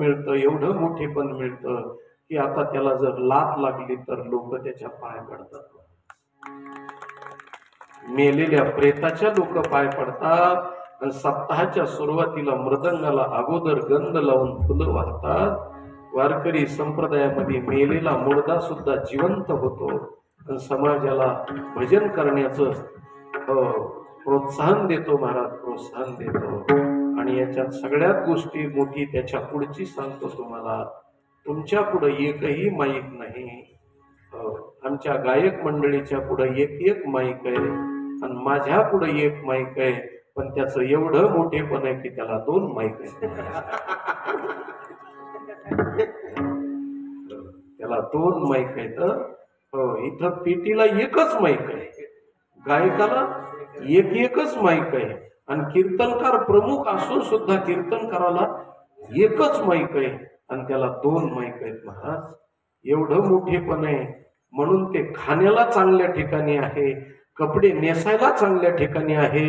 [SPEAKER 1] मिळतं की आता त्याला जर लात लागली तर लोक त्याच्या पाय पडतात. मेलेल्या प्रेताच्या लोक पाय पडतात. आणि सप्ताहाच्या सुरुवातीला मृदंगाला अगोदर गंध लावून फुलं वाहतात. वारकरी संप्रदायामध्ये मेलेला मुर्दा सुद्धा जिवंत होतो. आणि समाजाला भजन करण्याचं प्रोत्साहन देतो महाराज, प्रोत्साहन देतो. आणि याच्यात सगळ्यात गोष्टी मोठी त्याच्या पुढची सांगतो तुम्हाला. तुमच्या पुढे एकही माईक नाही. आमच्या गायक मंडळीच्या पुढे एक माईक आहे आणि माझ्या पुढे एक माईक आहे. पण त्याचं एवढं मोठेपण आहे की त्याला 2 माईक आहेत. त्याला 2 माईक आहेत. इथं पेटीला एकच माईक आहे, गायकाला एकच माईक आहे. आणि कीर्तनकार प्रमुख असून सुद्धा कीर्तनकाराला एकच माईक आहे आणि त्याला 2 माईक आहेत महाराज. एवढं मोठेपण आहे. म्हणून ते खाण्याला चांगल्या ठिकाणी आहे, कपडे नेसायला चांगल्या ठिकाणी आहे,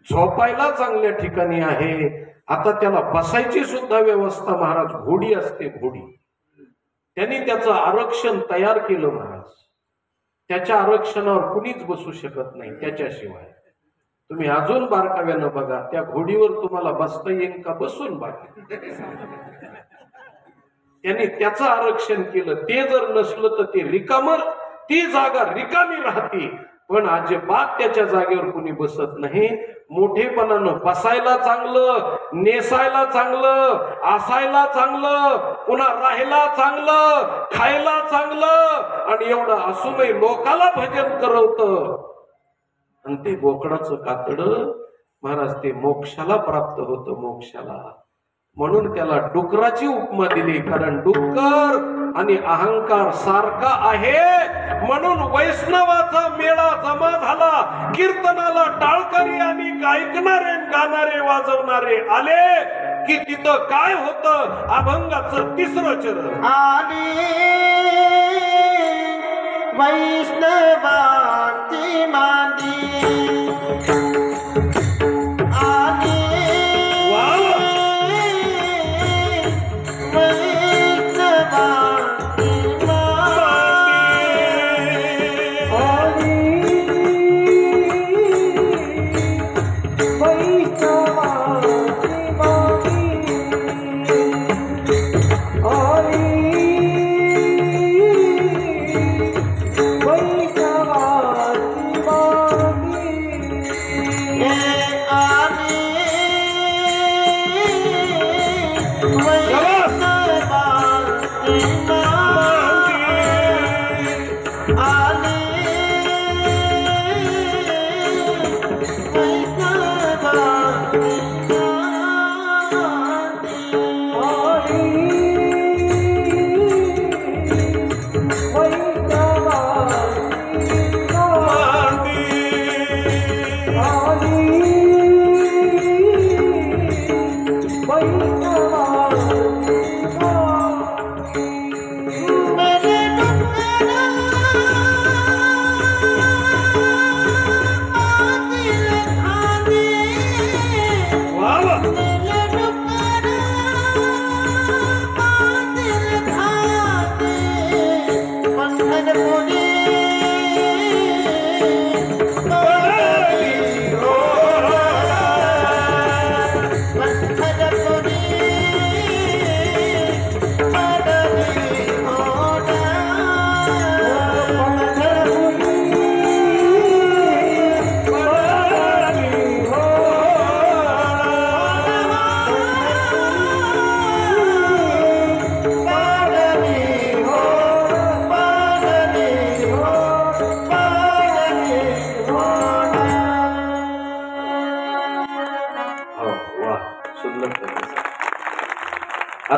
[SPEAKER 1] झोपायला चांगल्या ठिकाणी आहे. आता त्याला बसायची सुद्धा व्यवस्था महाराज, घोडी असते, घोडी. त्यांनी त्याचं आरक्षण तयार केलं महाराज. त्याच्या आरक्षणावर कुणीच बसू शकत नाही त्याच्याशिवाय. तुम्ही अजून बारकाव्यानं बघा, त्या घोडीवर तुम्हाला बसता येईल का? बसून बघा. त्यांनी त्याचं आरक्षण केलं. ते जर नसलं तर ते रिकामर, ती जागा रिकामी राहते. पण अजिबात त्याच्या जागेवर कुणी बसत नाही. मोठेपणानं बसायला चांगलं, नेसायला चांगलं, असायला चांगलं, पुन्हा राहायला चांगलं, खायला चांगलं. आणि एवढं असूनही लोकाला भजन करवतं. आणि ते बोकडाचं कातड महाराज ते मोक्षाला प्राप्त होतं, मोक्षाला. म्हणून त्याला डुकराची उपमा दिली. कारण डुक्कर आणि अहंकार सारखा आहे. म्हणून वैष्णवाचा मेळा जमा झाला. कीर्तनाला टाळकरी आणि ऐकणारे, गाणारे, वाजवणारे आले की तिथं काय होतं? अभंगाचं 3रं चरण.
[SPEAKER 3] आली वैष्णवाची मांदी,
[SPEAKER 2] वैष्णवा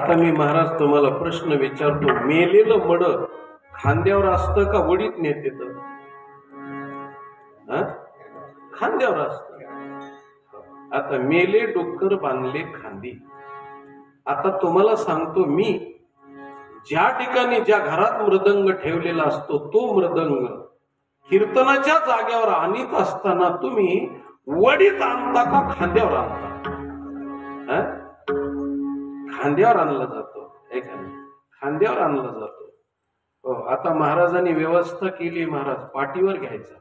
[SPEAKER 1] आता मी महाराज तुम्हाला प्रश्न विचारतो, मेलेलं मड खांद्यावर असतं का वडीत नेते? तर खांद्यावर असत. आता मेले डुक्कर बांधले खांदी. आता तुम्हाला सांगतो मी, ज्या ठिकाणी ज्या घरात मृदंग ठेवलेला असतो तो मृदंग कीर्तनाच्या जाग्यावर आणीत असताना तुम्ही वडीत आणता का खांद्यावर आणता? खांद्यावर आणला जातो, खांद्यावर आणला जातो. हो, आता महाराजांनी व्यवस्था केली, महाराज पाठीवर घ्यायचा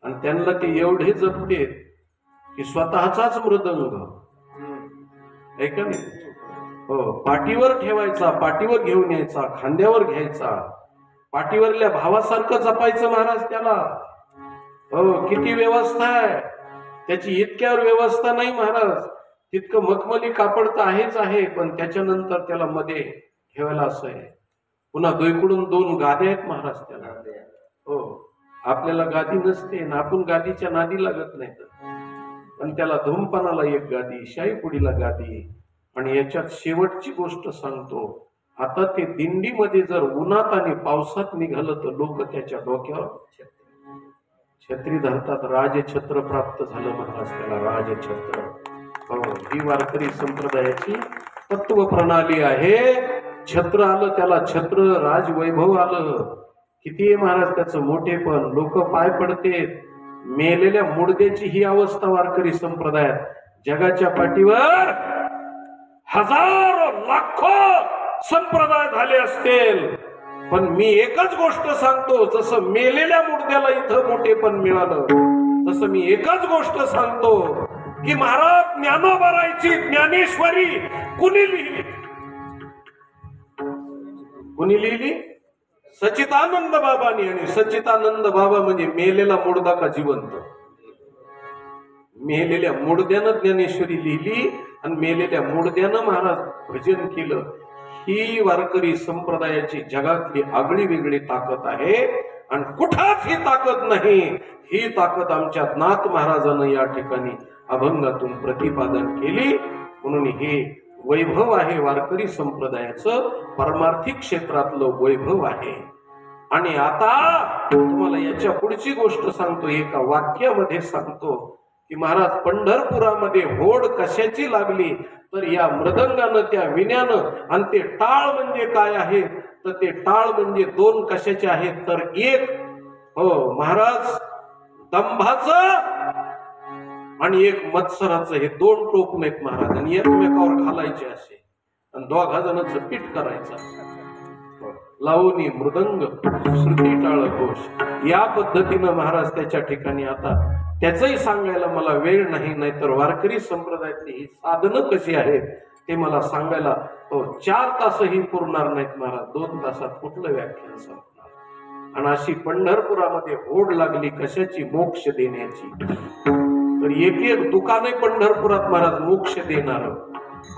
[SPEAKER 1] आणि त्यांना ते एवढे जपते की स्वतःचाच मृदंग ऐका नाही, हो, पाठीवर ठेवायचा, पाठीवर घेऊन यायचा, खांद्यावर घ्यायचा, पाठीवरल्या भावासारखं जपायचं महाराज त्याला. हो, किती व्यवस्था आहे त्याची. इतक्यावर व्यवस्था नाही महाराज, तितकं मखमली कापड तर आहेच आहे, पण त्याच्यानंतर त्याला मध्ये ठेवायला असं आहे. पुन्हा दोईकडून 2 गाद्या आहेत महाराज त्याला. हो, आपल्याला गादी नसते ना, आपण गादीच्या नादी लागत नाही, पण त्याला धूमपानाला एक गादी, शाईपुडीला गादी. आणि याच्यात शेवटची गोष्ट सांगतो, आता ते दिंडीमध्ये जर उन्हात आणि पावसात निघालं तर लोक त्याच्या डोक्यावर छत्री धरतात. राजछत्र प्राप्त झालं महाराज त्याला, राजछत्र. हो, ही वारकरी संप्रदायाची तत्व प्रणाली आहे. छत्र आलं त्याला, छत्र राजवैभव आलं. किती आहे महाराज त्याचं मोठेपण. लोक पाय पडते. मेलेल्या मुडद्याची ही अवस्था वारकरी संप्रदायात. जगाच्या पाठीवर हजारो लाखो संप्रदाय झाले असतील, पण मी एकच गोष्ट सांगतो, जसं मेलेल्या मुडद्याला इथं मोठेपण मिळालं, तसं मी एकच गोष्ट सांगतो की महाराज ज्ञानोबारायची ज्ञानेश्वरी कुणी लिहिली? कुणी लिहिली? सच्चिदानंद बाबांनी. आणि सच्चिदानंद बाबा म्हणजे मेलेला मुडदा का जिवंत? मेलेल्या मुडद्यानं ज्ञानेश्वरी लिहिली आणि मेलेल्या मुडद्यानं महाराज भजन केलं. ही वारकरी संप्रदायाची जगातली आगळी वेगळी ताकद आहे आणि कुठाच ही ताकद नाही. ही ताकद आमच्या नाथ महाराजांना या ठिकाणी अभंगातून प्रतिपादन केली. म्हणून हे वैभव आहे वारकरी संप्रदायाचं, परमार्थिक क्षेत्रातलं वैभव आहे. आणि आता तुम्हाला याच्या पुढची गोष्ट सांगतो, एका वाक्यामध्ये सांगतो की महाराज पंढरपुरामध्ये होड कशाची लागली? तर या मृदंगानं, त्या विण्यानं. आणि ते टाळ म्हणजे काय आहे? तर ते टाळ म्हणजे 2 कशाचे आहेत? तर एक, हो महाराज, दंभाचं आणि एक मत्सराचं. हे 2 टोपण आहेत महाराज, आणि एकमेकावर घालायचे असे आणि 2 जणांचं पीठ करायचं. लावणी मृदंग श्रुती टाळ घोष, या पद्धतीनं महाराज त्याच्या ठिकाणी. आता त्याचंही सांगायला मला वेळ नाही, नाहीतर वारकरी संप्रदायातली ही साधनं कशी आहेत ते मला सांगायला 4 तासही पुरणार नाहीत महाराज. 2 तासात कुठलं व्याख्यान संपणार? आणि अशी पंढरपुरामध्ये होड लागली कशाची? मोक्ष देण्याची. तर एक दुकान आहे पंढरपुरात महाराज मोक्ष देणार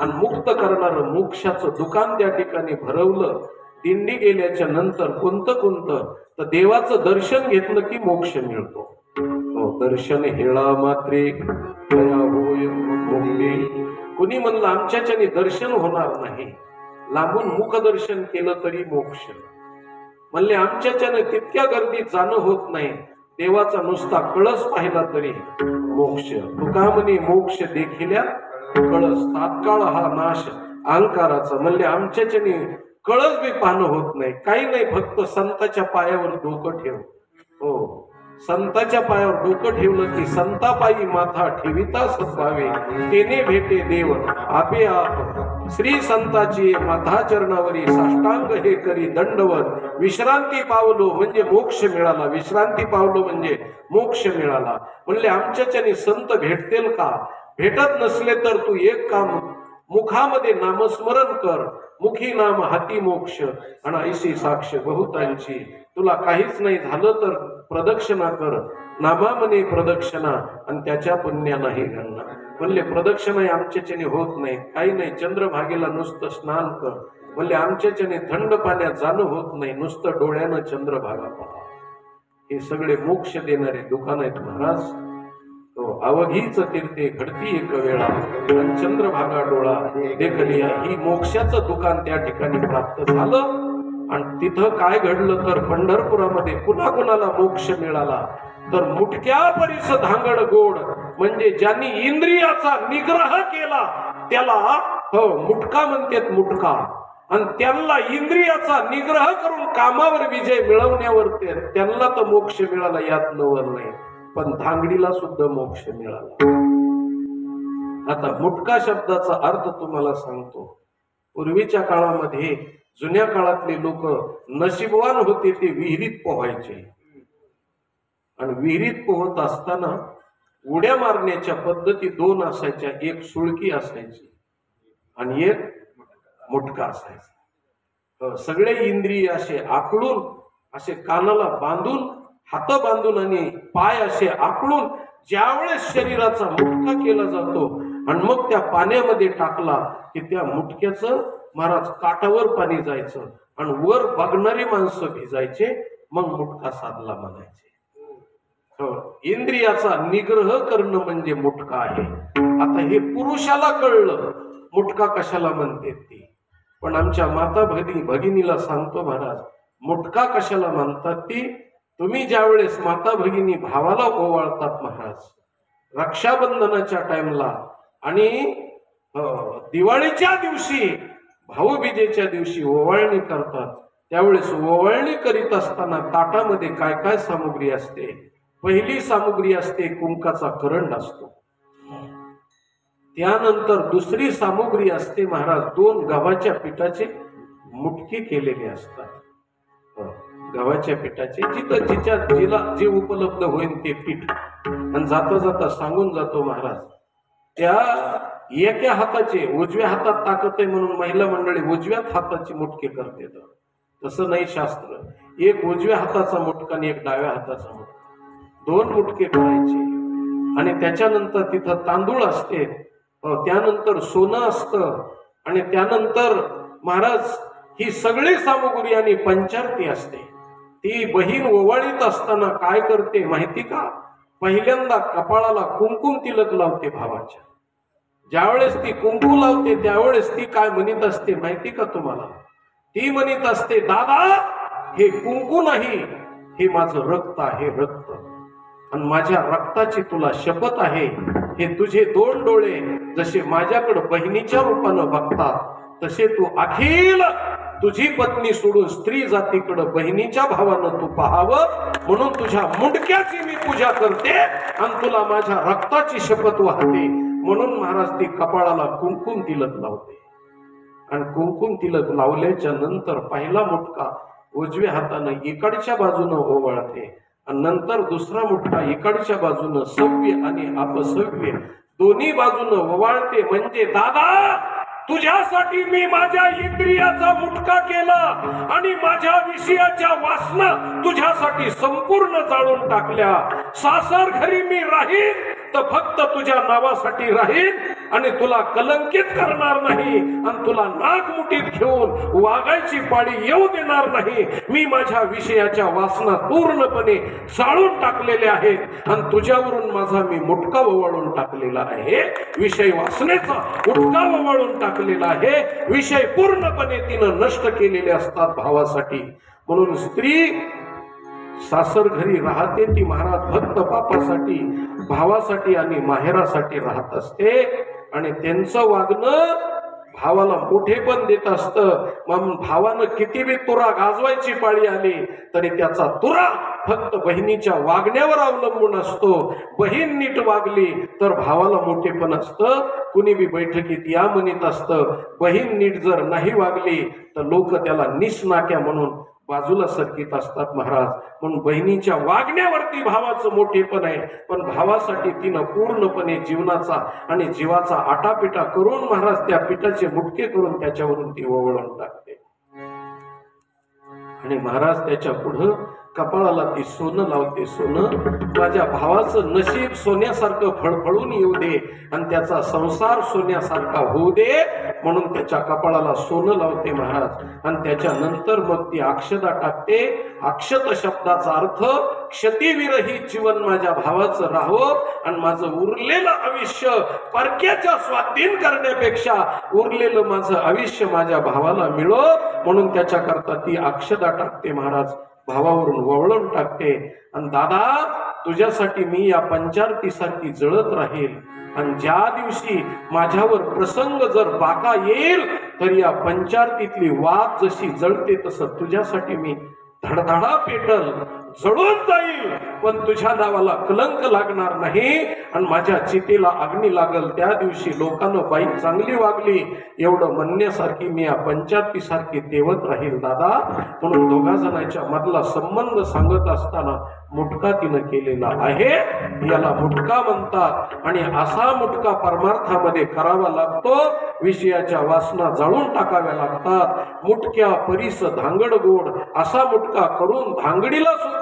[SPEAKER 1] आणि मुक्त करणार. मोक्षाचं दुकान त्या ठिकाणी भरवलं. दिंडी गेल्याच्या नंतर कोणतं तर देवाचं दर्शन घेतलं की मोक्ष मिळतो. दर्शन हेळा मात्रे दया होय मुक्ती. कुणी म्हणलं आमच्याच्याने दर्शन होणार नाही, लांबून मुखदर्शन केलं तरी मोक्ष. म्हणले आमच्याच्याने तितक्या गर्दीत जाणं होत नाही, देवाचा नुसता कळस पाहिला तरी मोक्ष. तुका म्हणे मोक्ष देखिल्या कळस, तात्काळ हा नाश अहंकाराचा. म्हणले आमच्याच्याने कळस बी पाहणं होत नाही, काही नाही, फक्त संताच्या पायावर डोकं ठेव. हो, संताच्या पायावर डोकं ठेवलं की संतापायी माथा ठेविता सत्वावे, तेने भेटे देव आपे आप. श्री संताची माथा चरणावरी साष्टांग हे करी दंडवत. विश्रांती पावलो म्हणजे मोक्ष मिळाला, विश्रांती पावलो म्हणजे मोक्ष मिळाला. म्हणले आमच्याच्याने संत भेटतील का? भेटत नसले तर तू एक काम, मुखामध्ये नामस्मरण कर, मुखी नाम हाती मोक्ष. आणि ऐशी साक्ष बहुतांची. तुला काहीच नाही झालं तर प्रदक्षिणा कर, नामा म्हणे प्रदक्षिणा आणि त्याच्या पुण्यालाही घालणार. म्हणले प्रदक्षिणा आमच्याच्याने होत नाही, काही नाही, चंद्रभागेला नुसतं स्नान कर. म्हणले आमच्याच्याने थंड पाण्यात जाणं होत नाही, नुसतं डोळ्यानं चंद्रभागा पहा. हे सगळे मोक्ष देणारे दुकान आहेत महाराज. अवघीच तीर्थे घडती एक वेळा आणि चंद्रभागा डोळा देखलिया. ही मोक्षाचं दुकान त्या ठिकाणी प्राप्त झालं. आणि तिथं काय घडलं तर पंढरपुरामध्ये पुन्हा कुणाला मोक्ष मिळाला तर मुटक्या परिस धांगड गोड, म्हणजे ज्यांनी इंद्रियाचा निग्रह केला त्याला मुटका म्हणतात, मुटका. आणि त्यांना इंद्रियाचा निग्रह करून कामावर विजय मिळवण्यावर त्यांना तर मोक्ष मिळाला, यात नवर नाही. पण धांगडीला सुद्धा मोक्ष मिळाला. आता मुटका शब्दाचा अर्थ तुम्हाला सांगतो. पूर्वीच्या काळामध्ये जुन्या काळातले लोक नशीबवान होते, ते विहिरीत पोहायचे. आणि विहिरीत पोहत असताना उड्या मारण्याच्या पद्धती दोन असायच्या. एक सुळकी असायची आणि एक मुटका असायचा. सगळे इंद्रिय असे आखडून, असे कानाला बांधून, हात बांधून आणि पाय असे आखडून ज्यावेळेस शरीराचा मुटका केला जातो आणि मग त्या पाण्यामध्ये टाकला की त्या मुटक्याचं महाराज काठावर पाणी जायचं आणि वर बघणारी माणसं भिजायचे. मग मुटका साधला म्हणायचे. इंद्रियाचा निग्रह करणं म्हणजे मुटका आहे. आता हे पुरुषाला कळलं मुटका कशाला म्हणते ती. पण आमच्या माता भगिनीला सांगतो महाराज, मुटका कशाला म्हणतात ती. तुम्ही ज्या वेळेस माता भगिनी भावाला ओवाळतात महाराज, रक्षाबंधनाच्या टाइमला आणि दिवाळीच्या दिवशी, भाऊबीजेच्या दिवशी ओवाळणी करतात, त्यावेळेस ओवाळणी करीत असताना ताटामध्ये काय काय सामुग्री असते. पहिली सामुग्री असते कुंकाचा करंड असतो. त्यानंतर दुसरी सामुग्री असते महाराज 2 गव्हाच्या पिठाचे मुटके केलेले असतात. गव्हाच्या पिठाचे जिला जे उपलब्ध होईल ते पीठ. आणि जाता जाता सांगून जातो महाराज, त्या एका हाताचे, उजव्या हातात ताकद आहे म्हणून महिला मंडळी उजव्यात हाताचे मुटके करते. तसं नाही शास्त्र. एक उजव्या हाताचा मुटका आणि एक डाव्या हाताचा मुटका, 2 मुटके करायचे. आणि त्याच्यानंतर तिथं तांदूळ असते, त्यानंतर सोनं असतं आणि त्यानंतर महाराज ही सगळी सामुग्री आणि पंचारती असते. ती बहीण ओवाळीत असताना काय करते माहिती का? पहिल्यांदा कपाळाला कुंकुम तिलक लावते भावाच्या. ज्यावेळेस ती कुंकू लावते त्यावेळेस ती काय म्हणत असते माहिती का तुम्हाला? ती म्हणत असते, दादा हे कुंकू नाही, हे माझं रक्त आहे, रक्त. आणि माझ्या रक्ताची तुला शपथ आहे. हे तुझे 2 डोळे जसे माझ्याकडे बहिणीच्या रूपानं बघतात तसे तू अखिल तुझी पत्नी सोडून स्त्री जातीकडे बहिणीच्या भावानं तू पाहावं. म्हणून तुझ्या मुंडक्याची मी पूजा करते आणि तुला माझ्या रक्ताची शपथ वाहते. म्हणून महाराज ती कपाळाला कुंकुम तिलक लावते. आणि कुंकुम तिलक लावल्याच्या नंतर पहिला मुटका उजव्या हातानं इकडच्या बाजूनं ओवाळते आणि नंतर दुसरा मुटका इकडच्या बाजूनं सव्य आणि अपसव्य दोन्ही बाजूनं ओवाळते. म्हणजे दादा तुझ्यासाठी मी माझ्या इंद्रियाचा मुटका केला आणि माझ्या विषयाच्या वासना तुझ्यासाठी संपूर्ण जाळून टाकल्या. सासर घरी मी राहीन तर फक्त तुझ्या नावासाठी राहीन आणि तुला कलंकित करणार नाही आणि तुला नाक मुठीत घेऊन वागायची पाळी येऊ देणार नाही. मी माझ्या विषयाच्या वासना पूर्णपणे जाळून टाकलेल्या आहेत आणि तुझ्यावरून माझा मी मुटका ओवाळून टाकलेला आहे. विषय वासनेचा मुटका ओवाळून टाकलेला आहे. विषय पूर्णपणे तिनं नष्ट केलेले असतात भावासाठी. म्हणून स्त्री सासर घरी राहते ती महाराज भक्त बापासाठी, भावासाठी आणि माहेरासाठी राहत असते. आणि त्यांचं वागणं भावाला मोठेपण देत असतं. मग भावानं किती बी तुरा गाजवायची पाळी आली तरी त्याचा तुरा फक्त बहिणीच्या वागण्यावर अवलंबून असतो. बहीण नीट वागली तर भावाला मोठेपण असतं. कुणी बी बैठकीत या म्हणत असतं. बहीण नीट जर नाही वागली तर लोक त्याला निष्नाक्या म्हणून बाजूला सरकीत असतात महाराज. म्हणून बहिणीच्या वागण्यावरती भावाचं मोठेपण आहे. पण भावासाठी तिनं पूर्णपणे जीवनाचा आणि जीवाचा आटापिटा करून महाराज त्या पिठाचे मुटके करून त्याच्यावरून ती ओवाळून टाकते. आणि महाराज त्याच्या पुढं कपाळाला ती सोनं लावते. सोनं माझ्या भावाचं नशीब सोन्यासारखं फळफळून येऊ दे आणि त्याचा संसार सोन्यासारखा होऊ दे म्हणून त्याच्या कपाळाला सोनं लावते महाराज. आणि त्याच्यानंतर मग ती अक्षता टाकते. अक्षत शब्दाचा अर्थ क्षतिविरहित जीवन माझ्या भावाचं राहावं आणि माझं उरलेलं आयुष्य परक्याच्या स्वाधीन करण्यापेक्षा उरलेलं माझं आयुष्य माझ्या भावाला मिळो म्हणून त्याच्याकरता ती अक्षता टाकते महाराज. भावावरून वळवून टाकते आणि दादा तुझ्यासाठी मी या पंचारतीसारखी जळत राहील आणि ज्या दिवशी माझ्यावर प्रसंग जर बाका येईल तर या पंचारतीतली वात जशी जळते तसं तुझ्यासाठी मी धडधडा पेटल जळून जाईल पण तुझ्या नावाला कलंक लागणार नाही आणि माझ्या चितेला अग्नी लागल. त्या दिवशी लोकांना बाई चांगली वागली एवढं म्हणण्यासारखी मी या पंचायतीसारखी देवत राहील दादा. म्हणून दोघा जणांच्या मधला संबंध सांगत असताना मुटका तिनं केलेला आहे. याला मुटका म्हणतात आणि असा मुटका परमार्थामध्ये करावा लागतो. विषयाच्या वासना जाळून टाकाव्या लागतात. मुटक्या परीस धांगड गोड असा मुटका करून धांगडीला सुद्धा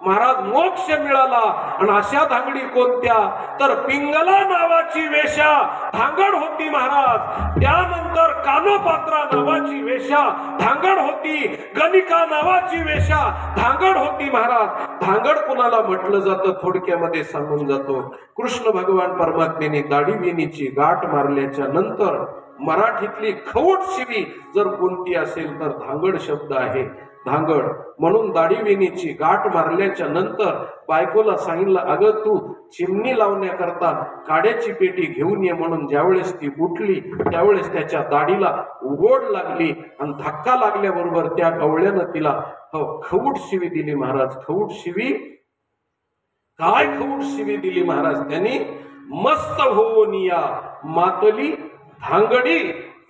[SPEAKER 1] महाराज मोक्ष मिळाला. आणि अशा धांगडी कोणत्या तर पिंगला नावाची वेश्या धांगड होती महाराज. त्यानंतर कानोपात्रा नावाची वेश्या धांगड होती. गणिका नावाची वेश्या धांगड होती महाराज. धांगड कुणाला म्हटलं जातं थोडक्यामध्ये सांगून जातो. कृष्ण भगवान परमात्मेने दाढी वेणीची गाठ मारल्याच्या नंतर मराठीतली खवट शिवी जर कोणती असेल तर धांगड शब्द आहे. धांगड म्हणून दाढी वेणीची गाठ मारल्याच्या नंतर बायकोला सांगितलं अगं तू चिमणी लावण्याकरता काड्याची पेटी घेऊन ये म्हणून ज्यावेळेस ती उठली त्यावेळेस त्याच्या दाढीला उघोड लागली आणि धक्का लागल्याबरोबर त्या गवळ्यानं तिला खवूट शिवी दिली महाराज. खवूट शिवी काय खवूट शिवी दिली महाराज त्यांनी मस्त होऊन या मातली धांगडी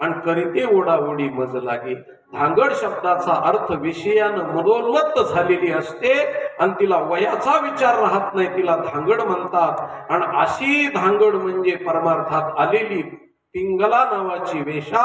[SPEAKER 1] आणि करीते ओढाओढी मज लागे. धांगड शब्दाचा अर्थ विषयानं मदोन्मत्त झालेली असते आणि तिला वयाचा विचार राहत नाही तिला धांगड म्हणतात. आणि अशी धांगड म्हणजे परमार्थात आलेली पिंगला नावाची वेशा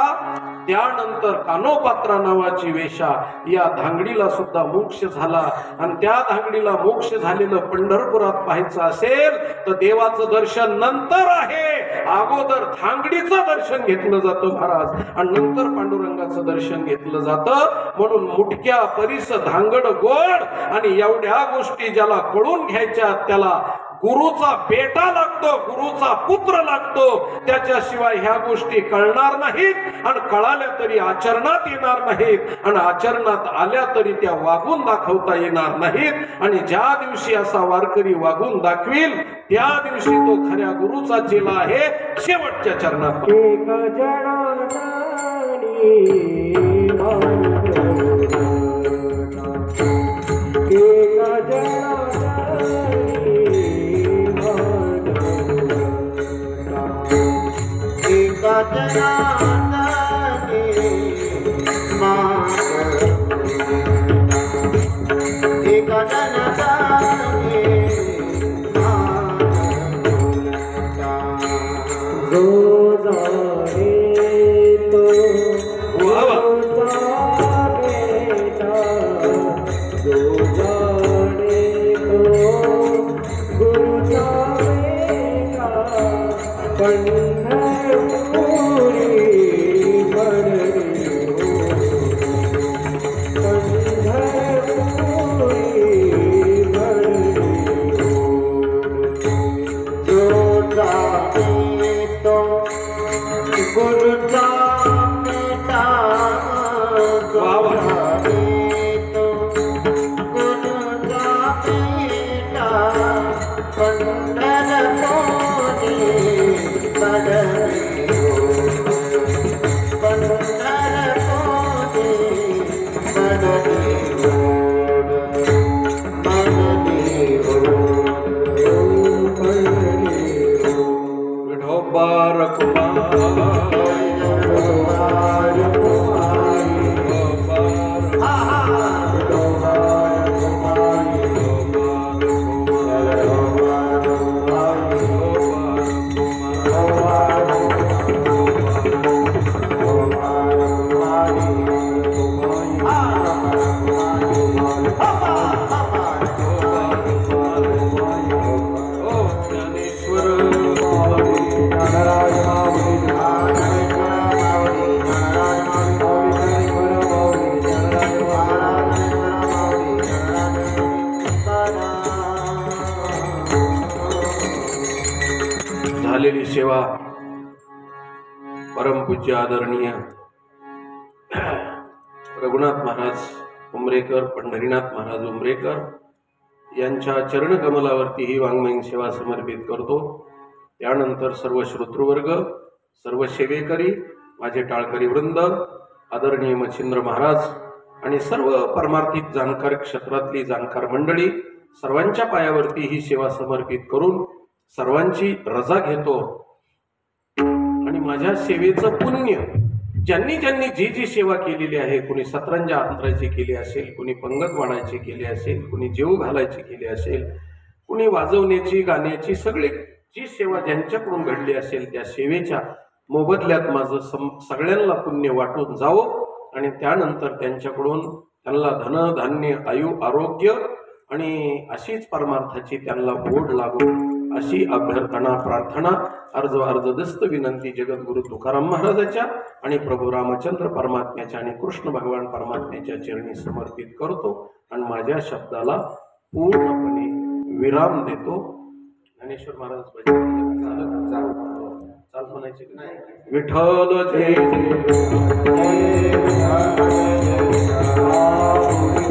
[SPEAKER 1] त्यानंतर कानोपात्रा नावाची वेशा या धांगडीला सुद्धा मोक्ष झाला. आणि त्या धांगडीला मोक्ष झालेलं पंढरपुरात पाहायचं असेल तर देवाचं दर्शन नंतर आहे. अगोदर धांगडीचं दर्शन घेतलं जातं महाराज आणि नंतर पांडुरंगाचं दर्शन घेतलं जातं. म्हणून मुटक्या परीस धांगड गोड आणि एवढ्या गोष्टी ज्याला कळून घ्यायच्या त्याला गुरुचा बेटा लागतो गुरुचा पुत्र लागतो. त्याच्याशिवाय ह्या गोष्टी कळणार नाहीत आणि कळाल्या तरी आचरणात येणार नाहीत आणि आचरणात आल्या तरी त्या वागून दाखवता येणार नाहीत. आणि ज्या दिवशी असा वारकरी वागून दाखवील त्या दिवशी तो खऱ्या गुरुचा चेला आहे. शेवटच्या चरणात
[SPEAKER 2] एक
[SPEAKER 3] Oh
[SPEAKER 1] झालेली सेवा परमपूज्य आदरणीय रघुनाथ महाराज उमरेकर, पंढरीनाथ महाराज उमरेकर यांच्या चरणकमलावरती ही वाङ्मयीन सेवा समर्पित करतो. त्यानंतर सर्व श्रोतृवर्ग, सर्व सेवेकरी, माझे टाळकरी वृंद, आदरणीय मच्छिंद्र महाराज आणि सर्व परमार्थिक जाणकार क्षेत्रातली जाणकार मंडळी, सर्वांच्या पायावरती ही सेवा समर्पित करून सर्वांची रजा घेतो. आणि माझ्या सेवेचं पुण्य ज्यांनी ज्यांनी जी जी सेवा केलेली आहे, कुणी सतरंजा अंतराची केली असेल, कुणी पंगत वाढायची केली असेल, कुणी जेव घालायची केली असेल, कुणी वाजवण्याची, गाण्याची, सगळी जी सेवा ज्यांच्याकडून घडली असेल त्या सेवेच्या मोबदल्यात माझं सगळ्यांना पुण्य वाटून जावं. आणि त्यानंतर त्यांच्याकडून त्यांना धन धान्य, आयु, आरोग्य आणि अशीच परमार्थाची त्यांना ओढ लागो अशी अभ्यर्थना, प्रार्थना, अर्जदस्त विनंती जगद्गुरु तुकाराम महाराजाच्या आणि प्रभू रामचंद्र परमात्म्याच्या आणि कृष्ण भगवान परमात्म्याच्या चरणी समर्पित करतो आणि माझ्या शब्दाला पूर्णपणे विराम देतो. ज्ञानेश्वर महाराज चाल म्हणायचे की नाही? विठ्ठल जय जय